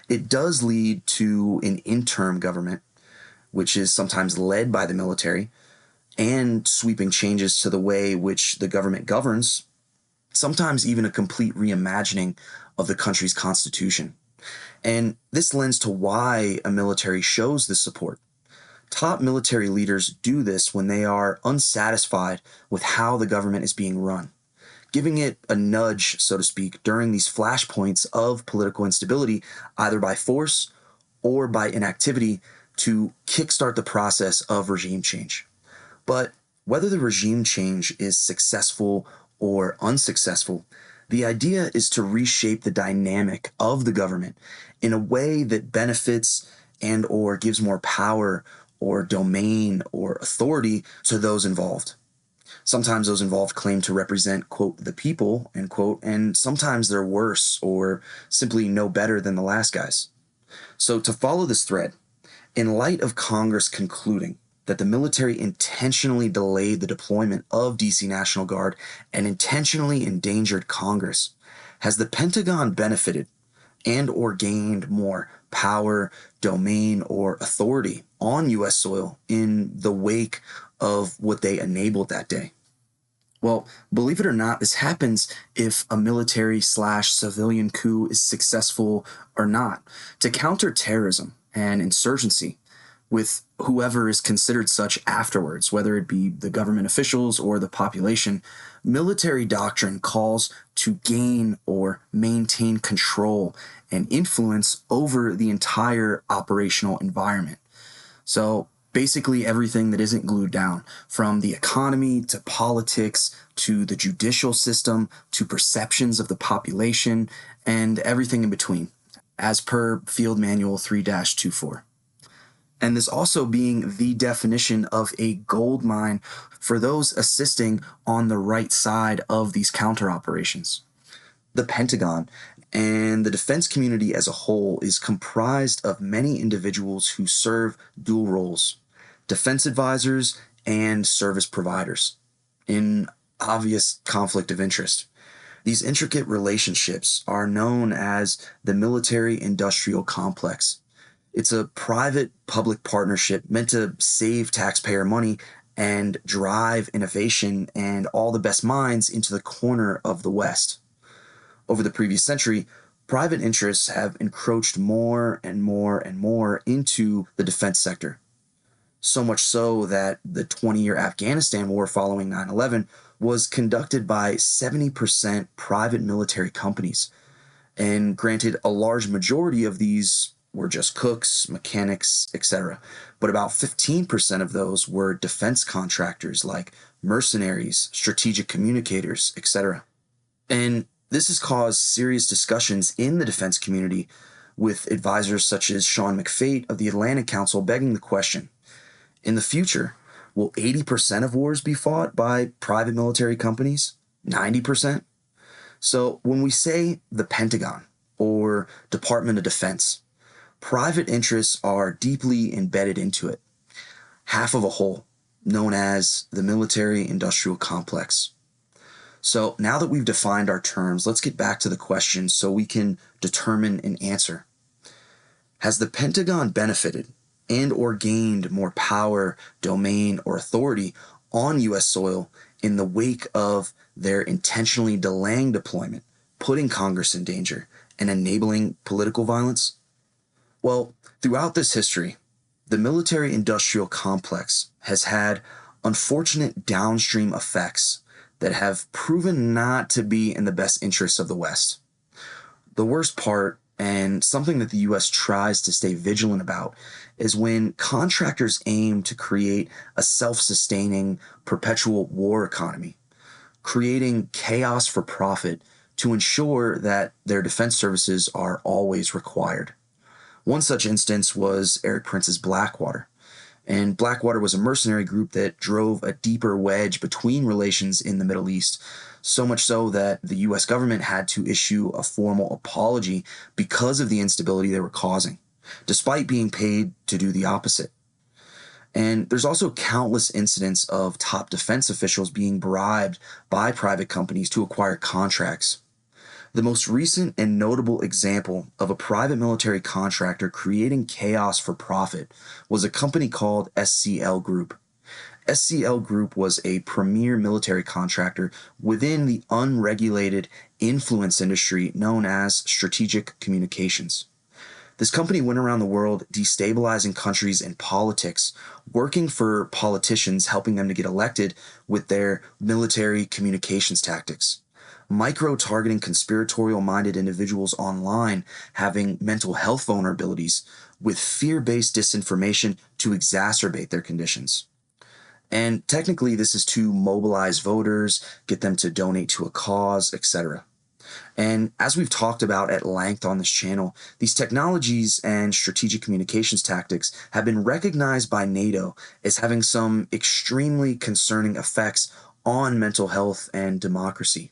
It does lead to an interim government, which is sometimes led by the military, and sweeping changes to the way which the government governs, sometimes even a complete reimagining of the country's constitution. And this lends to why a military shows this support. Top military leaders do this when they are unsatisfied with how the government is being run, giving it a nudge, so to speak, during these flashpoints of political instability, either by force or by inactivity, to kickstart the process of regime change. But whether the regime change is successful or unsuccessful, the idea is to reshape the dynamic of the government in a way that benefits and or gives more power or domain or authority to those involved. Sometimes those involved claim to represent, quote, the people, end quote, and sometimes they're worse or simply no better than the last guys. So to follow this thread, in light of Congress concluding that the military intentionally delayed the deployment of DC National Guard and intentionally endangered Congress, has the Pentagon benefited and or gained more power, domain, or authority on U.S. soil in the wake of what they enabled that day? Well, believe it or not, this happens if a military/civilian coup is successful or not. To counter terrorism and insurgency with whoever is considered such afterwards, whether it be the government officials or the population, military doctrine calls to gain or maintain control and influence over the entire operational environment. So basically everything that isn't glued down, from the economy to politics to the judicial system to perceptions of the population and everything in between, as per Field Manual 3-24. And this also being the definition of a gold mine for those assisting on the right side of these counter operations. The Pentagon and the defense community as a whole is comprised of many individuals who serve dual roles: defense advisors and service providers, in obvious conflict of interest. These intricate relationships are known as the military-industrial complex. It's a private-public partnership meant to save taxpayer money and drive innovation and all the best minds into the corner of the West. Over the previous century, private interests have encroached more and more and more into the defense sector. So much so that the 20-year Afghanistan war following 9/11 was conducted by 70% private military companies. And granted, a large majority of these were just cooks, mechanics, etc. But about 15% of those were defense contractors like mercenaries, strategic communicators, etc. And this has caused serious discussions in the defense community, with advisors such as Sean McFate of the Atlantic Council begging the question: in the future, will 80% of wars be fought by private military companies? 90%? So when we say the Pentagon or Department of Defense, private interests are deeply embedded into it, half of a whole, known as the military-industrial complex. So now that we've defined our terms, let's get back to the question so we can determine an answer. Has the Pentagon benefited and or gained more power, domain, or authority on U.S. soil in the wake of their intentionally delaying deployment, putting Congress in danger, and enabling political violence? Well, throughout this history, the military-industrial complex has had unfortunate downstream effects that have proven not to be in the best interests of the West. The worst part, and something that the U.S. tries to stay vigilant about, is when contractors aim to create a self-sustaining, perpetual war economy, creating chaos for profit to ensure that their defense services are always required. One such instance was Eric Prince's Blackwater. And Blackwater was a mercenary group that drove a deeper wedge between relations in the Middle East, so much so that the US government had to issue a formal apology because of the instability they were causing, despite being paid to do the opposite. And there's also countless incidents of top defense officials being bribed by private companies to acquire contracts. The most recent and notable example of a private military contractor creating chaos for profit was a company called SCL Group. SCL Group was a premier military contractor within the unregulated influence industry known as strategic communications. This company went around the world destabilizing countries and politics, working for politicians, helping them to get elected with their military communications tactics. Micro-targeting conspiratorial-minded individuals online, having mental health vulnerabilities, with fear-based disinformation to exacerbate their conditions. And technically, this is to mobilize voters, get them to donate to a cause, etc. And as we've talked about at length on this channel, these technologies and strategic communications tactics have been recognized by NATO as having some extremely concerning effects on mental health and democracy.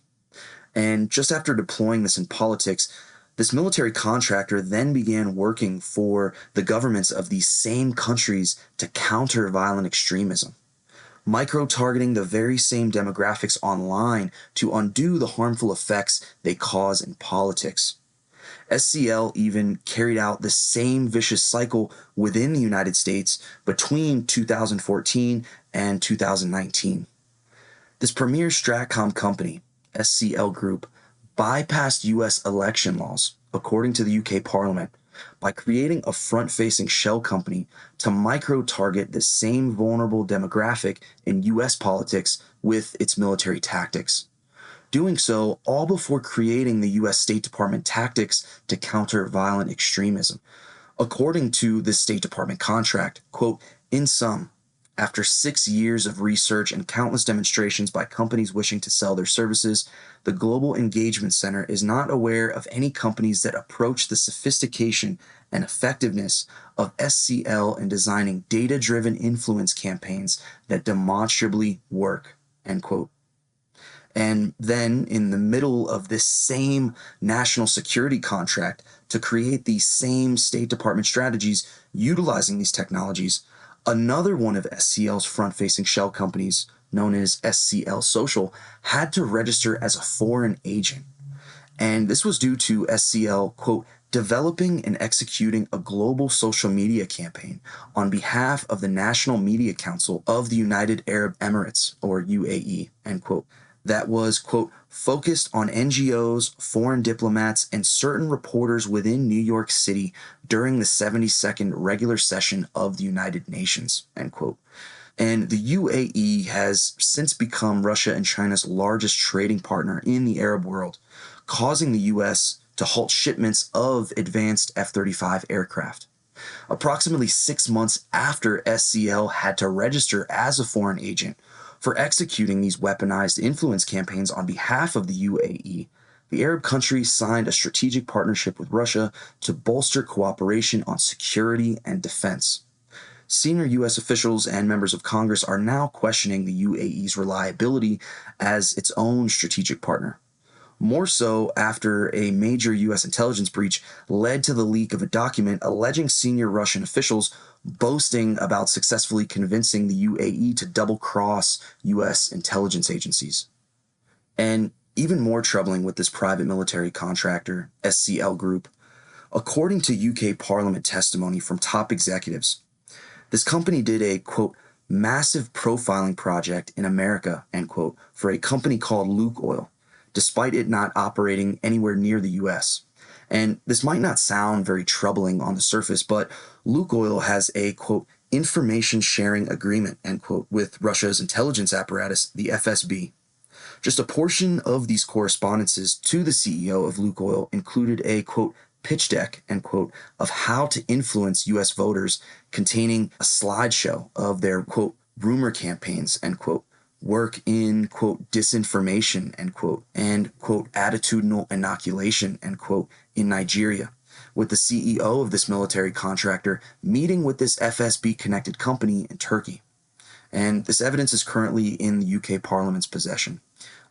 And just after deploying this in politics, this military contractor then began working for the governments of these same countries to counter violent extremism, micro-targeting the very same demographics online to undo the harmful effects they cause in politics. SCL even carried out the same vicious cycle within the United States between 2014 and 2019. This premier Stratcom company, SCL Group, bypassed US election laws, according to the UK Parliament, by creating a front-facing shell company to micro-target the same vulnerable demographic in US politics with its military tactics. Doing so all before creating the US State Department tactics to counter violent extremism. According to the State Department contract, quote, in sum, after 6 years of research and countless demonstrations by companies wishing to sell their services, the Global Engagement Center is not aware of any companies that approach the sophistication and effectiveness of SCL in designing data-driven influence campaigns that demonstrably work, end quote. And then, in the middle of this same national security contract to create these same State Department strategies utilizing these technologies, another one of SCL's front-facing shell companies, known as SCL Social, had to register as a foreign agent. And this was due to SCL, quote, developing and executing a global social media campaign on behalf of the National Media Council of the United Arab Emirates, or UAE, end quote, that was, quote, focused on NGOs, foreign diplomats, and certain reporters within New York City during the 72nd regular session of the United Nations, end quote. And the UAE has since become Russia and China's largest trading partner in the Arab world, causing the US to halt shipments of advanced F-35 aircraft. Approximately 6 months after SCL had to register as a foreign agent for executing these weaponized influence campaigns on behalf of the UAE, the Arab country signed a strategic partnership with Russia to bolster cooperation on security and defense. Senior U.S. officials and members of Congress are now questioning the UAE's reliability as its own strategic partner. More so after a major U.S. intelligence breach led to the leak of a document alleging senior Russian officials boasting about successfully convincing the UAE to double-cross U.S. intelligence agencies. And even more troubling with this private military contractor, SCL Group, according to UK Parliament testimony from top executives, this company did a, quote, massive profiling project in America, end quote, for a company called Luke Oil, despite it not operating anywhere near the US. And this might not sound very troubling on the surface, but Luke Oil has a, quote, information sharing agreement, end quote, with Russia's intelligence apparatus, the FSB. Just a portion of these correspondences to the CEO of Luke Oil included a, quote, pitch deck, end quote, of how to influence US voters, containing a slideshow of their, quote, rumor campaigns, end quote, work in, quote, disinformation, end quote, and, quote, attitudinal inoculation, end quote, in Nigeria, with the CEO of this military contractor meeting with this FSB-connected company in Turkey. And this evidence is currently in the UK Parliament's possession.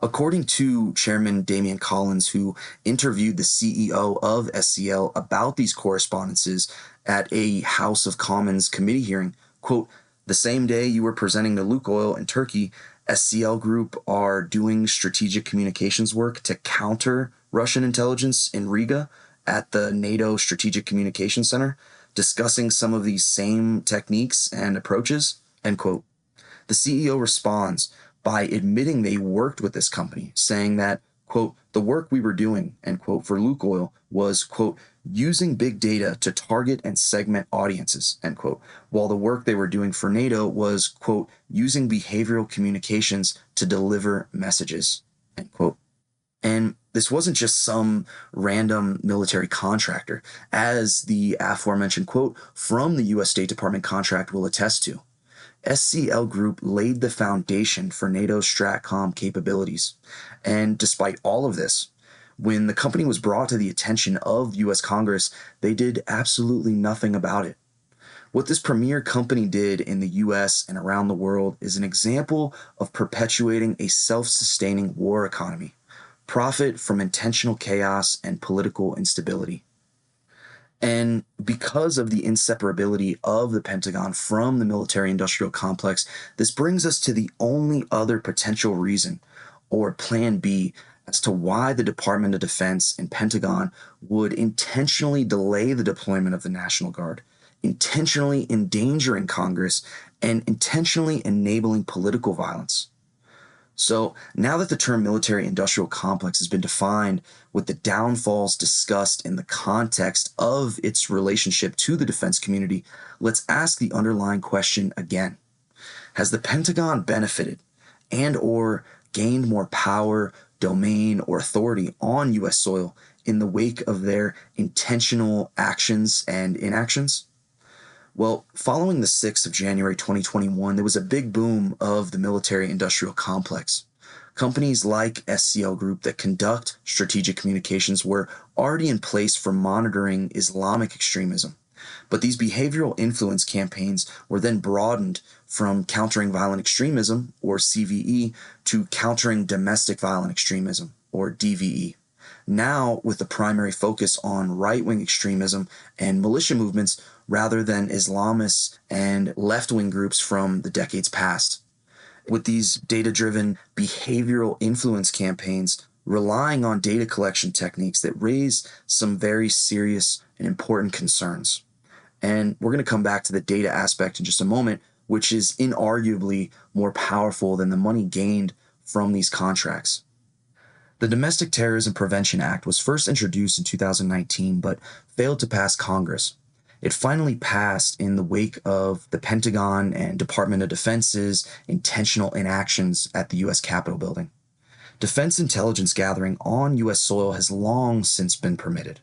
According to Chairman Damian Collins, who interviewed the CEO of SCL about these correspondences at a House of Commons committee hearing, quote, "The same day you were presenting to Lukoil in Turkey, SCL Group are doing strategic communications work to counter Russian intelligence in Riga at the NATO Strategic Communications Center, discussing some of these same techniques and approaches," end quote. The CEO responds by admitting they worked with this company, saying that, quote, "The work we were doing," end quote, for Lukoil was, quote, "using big data to target and segment audiences," end quote, while the work they were doing for NATO was, quote, "using behavioral communications to deliver messages," end quote. And this wasn't just some random military contractor, as the aforementioned quote from the U.S. State Department contract will attest to. SCL Group laid the foundation for NATO's STRATCOM capabilities. And despite all of this, when the company was brought to the attention of U.S. Congress, they did absolutely nothing about it. What this premier company did in the U.S. and around the world is an example of perpetuating a self-sustaining war economy, profit from intentional chaos and political instability. And because of the inseparability of the Pentagon from the military-industrial complex, this brings us to the only other potential reason, or Plan B, as to why the Department of Defense and Pentagon would intentionally delay the deployment of the National Guard, intentionally endangering Congress, and intentionally enabling political violence. So now that the term military-industrial complex has been defined with the downfalls discussed in the context of its relationship to the defense community, let's ask the underlying question again. Has the Pentagon benefited and or gained more power, domain, or authority on U.S. soil in the wake of their intentional actions and inactions? Well, following the 6th of January 2021, there was a big boom of the military-industrial complex. Companies like SCL Group that conduct strategic communications were already in place for monitoring Islamic extremism. But these behavioral influence campaigns were then broadened from countering violent extremism, or CVE, to countering domestic violent extremism, or DVE. Now, with the primary focus on right-wing extremism and militia movements rather than Islamists and left-wing groups from the decades past. With these data-driven behavioral influence campaigns relying on data collection techniques that raise some very serious and important concerns. And we're going to come back to the data aspect in just a moment, which is inarguably more powerful than the money gained from these contracts. The Domestic Terrorism Prevention Act was first introduced in 2019, but failed to pass Congress. It finally passed in the wake of the Pentagon and Department of Defense's intentional inactions at the U.S. Capitol building. Defense intelligence gathering on U.S. soil has long since been permitted.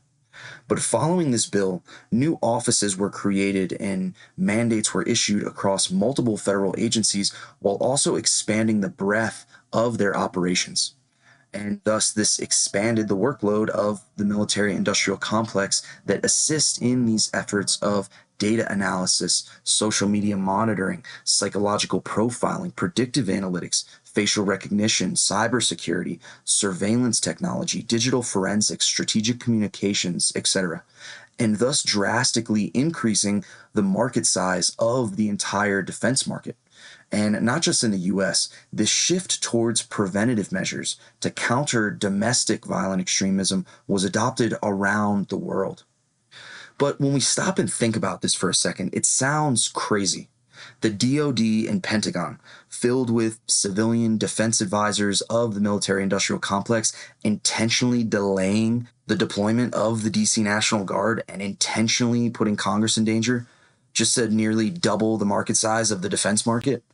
But following this bill, new offices were created and mandates were issued across multiple federal agencies while also expanding the breadth of their operations. And thus this expanded the workload of the military-industrial complex that assists in these efforts of data analysis, social media monitoring, psychological profiling, predictive analytics, facial recognition, cybersecurity, surveillance technology, digital forensics, strategic communications, etc., and thus drastically increasing the market size of the entire defense market. And not just in the U.S., this shift towards preventative measures to counter domestic violent extremism was adopted around the world. But when we stop and think about this for a second, it sounds crazy. The DoD and Pentagon, filled with civilian defense advisors of the military-industrial complex, intentionally delaying the deployment of the DC National Guard and intentionally putting Congress in danger, just to nearly double the market size of the defense market.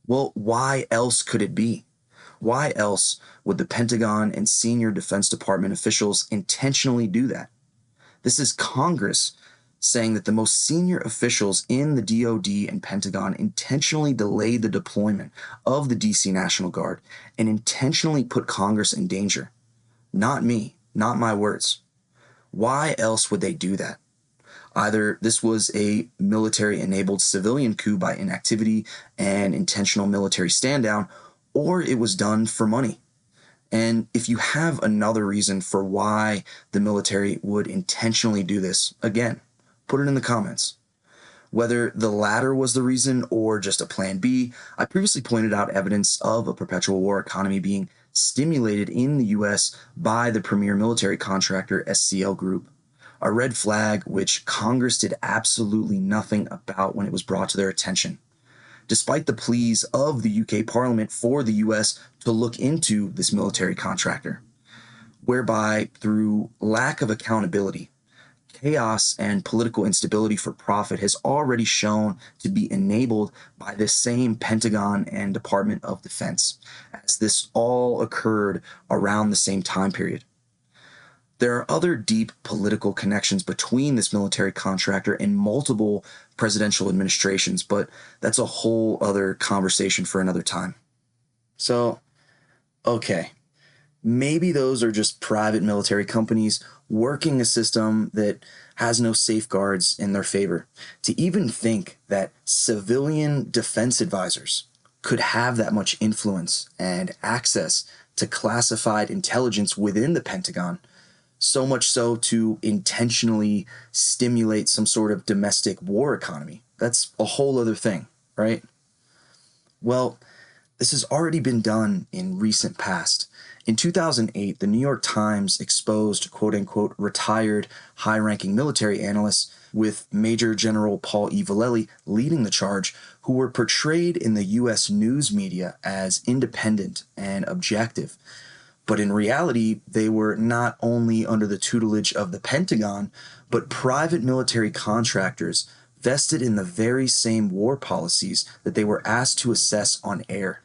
Well, why else could it be? Why else would the Pentagon and senior Defense Department officials intentionally do that? This is Congress saying that the most senior officials in the DoD and Pentagon intentionally delayed the deployment of the DC National Guard and intentionally put Congress in danger. Not me, not my words. Why else would they do that? Either this was a military-enabled civilian coup by inactivity and intentional military stand-down, or it was done for money. And if you have another reason for why the military would intentionally do this, again, put it in the comments. Whether the latter was the reason or just a plan B, I previously pointed out evidence of a perpetual war economy being stimulated in the US by the premier military contractor SCL Group, a red flag which Congress did absolutely nothing about when it was brought to their attention. Despite the pleas of the UK Parliament for the US to look into this military contractor, whereby through lack of accountability, chaos and political instability for profit has already shown to be enabled by this same Pentagon and Department of Defense, as this all occurred around the same time period. There are other deep political connections between this military contractor and multiple presidential administrations, but that's a whole other conversation for another time. So, okay, maybe those are just private military companies working a system that has no safeguards in their favor. To even think that civilian defense advisors could have that much influence and access to classified intelligence within the Pentagon, so much so to intentionally stimulate some sort of domestic war economy. That's a whole other thing, right? Well, this has already been done in recent past. In 2008, the New York Times exposed quote-unquote retired high-ranking military analysts with Major General Paul E. Vallely leading the charge, who were portrayed in the U.S. news media as independent and objective. But in reality, they were not only under the tutelage of the Pentagon, but private military contractors vested in the very same war policies that they were asked to assess on air.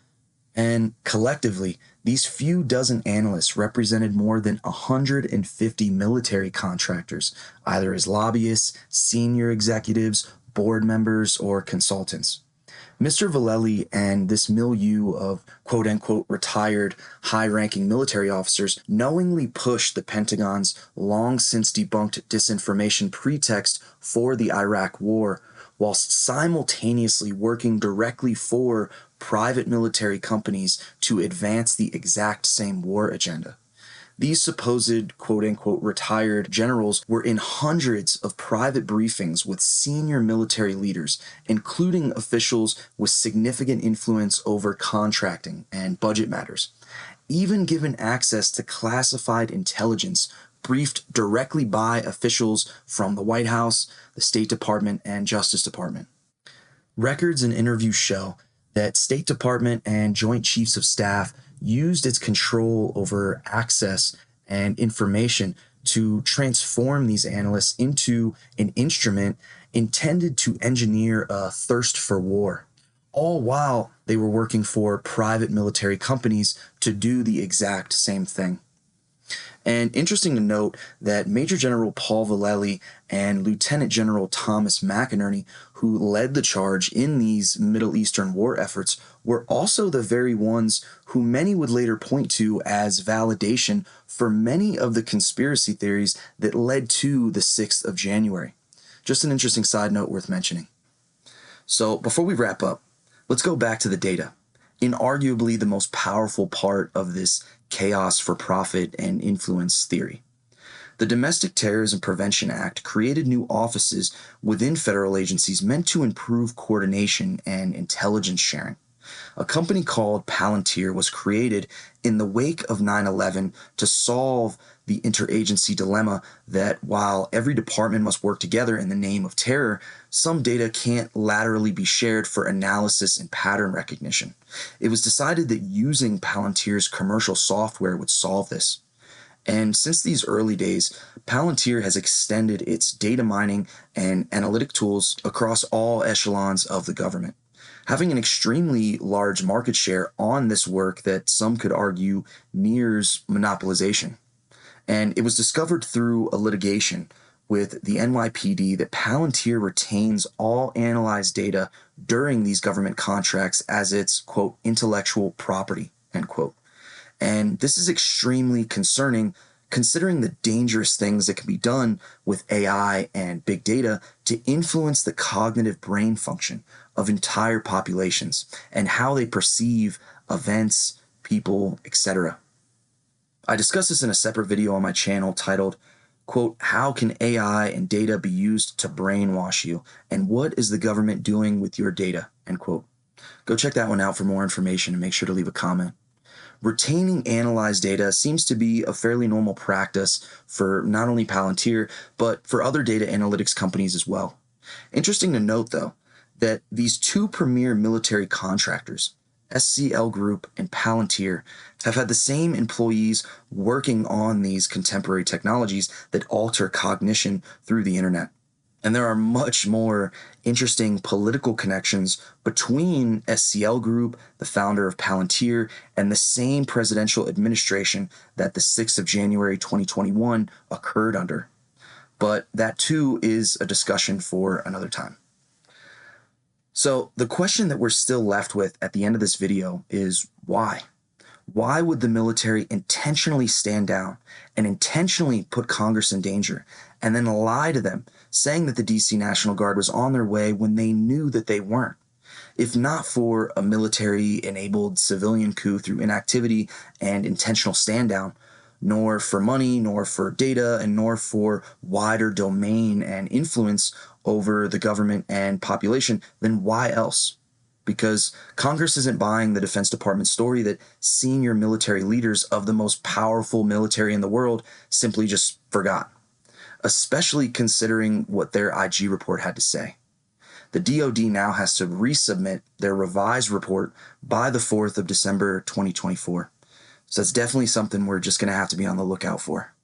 And collectively, these few dozen analysts represented more than 150 military contractors, either as lobbyists, senior executives, board members, or consultants. Mr. Vallely and this milieu of quote-unquote retired high-ranking military officers knowingly pushed the Pentagon's long-since debunked disinformation pretext for the Iraq War, whilst simultaneously working directly for private military companies to advance the exact same war agenda. These supposed quote-unquote retired generals were in hundreds of private briefings with senior military leaders, including officials with significant influence over contracting and budget matters, even given access to classified intelligence briefed directly by officials from the White House, the State Department, and Justice Department. Records and interviews show that State Department and Joint Chiefs of Staff used its control over access and information to transform these analysts into an instrument intended to engineer a thirst for war, all while they were working for private military companies to do the exact same thing. And interesting to note that Major General Paul Vallely and Lieutenant General Thomas McInerney, who led the charge in these Middle Eastern war efforts, were also the very ones who many would later point to as validation for many of the conspiracy theories that led to the 6th of January. Just an interesting side note worth mentioning. So before we wrap up, let's go back to the data. Inarguably the most powerful part of this chaos for profit and influence theory. The Domestic Terrorism Prevention Act created new offices within federal agencies meant to improve coordination and intelligence sharing. A company called Palantir was created in the wake of 9/11 to solve the interagency dilemma that while every department must work together in the name of terror, some data can't laterally be shared for analysis and pattern recognition. It was decided that using Palantir's commercial software would solve this. And since these early days, Palantir has extended its data mining and analytic tools across all echelons of the government, having an extremely large market share on this work that some could argue nears monopolization. And it was discovered through a litigation with the NYPD that Palantir retains all analyzed data during these government contracts as its, quote, intellectual property, end quote. And this is extremely concerning considering the dangerous things that can be done with AI and big data to influence the cognitive brain function of entire populations and how they perceive events, people, etc. I discuss this in a separate video on my channel titled, quote, "How can AI and data be used to brainwash you? And what is the government doing with your data?" End quote. Go check that one out for more information and make sure to leave a comment. Retaining analyzed data seems to be a fairly normal practice for not only Palantir, but for other data analytics companies as well. Interesting to note, though, that these two premier military contractors, SCL Group and Palantir, have had the same employees working on these contemporary technologies that alter cognition through the internet. And there are much more interesting political connections between SCL Group, the founder of Palantir, and the same presidential administration that the 6th of January 2021 occurred under. But that too is a discussion for another time. So the question that we're still left with at the end of this video is why? Why would the military intentionally stand down and intentionally put Congress in danger and then lie to them, saying that the DC National Guard was on their way when they knew that they weren't? If not for a military-enabled civilian coup through inactivity and intentional stand down, nor for money, nor for data, and nor for wider domain and influence over the government and population, then why else? Because Congress isn't buying the Defense Department story that senior military leaders of the most powerful military in the world simply just forgot, especially considering what their IG report had to say. The DoD now has to resubmit their revised report by the 4th of December 2024. So that's definitely something we're just going to have to be on the lookout for.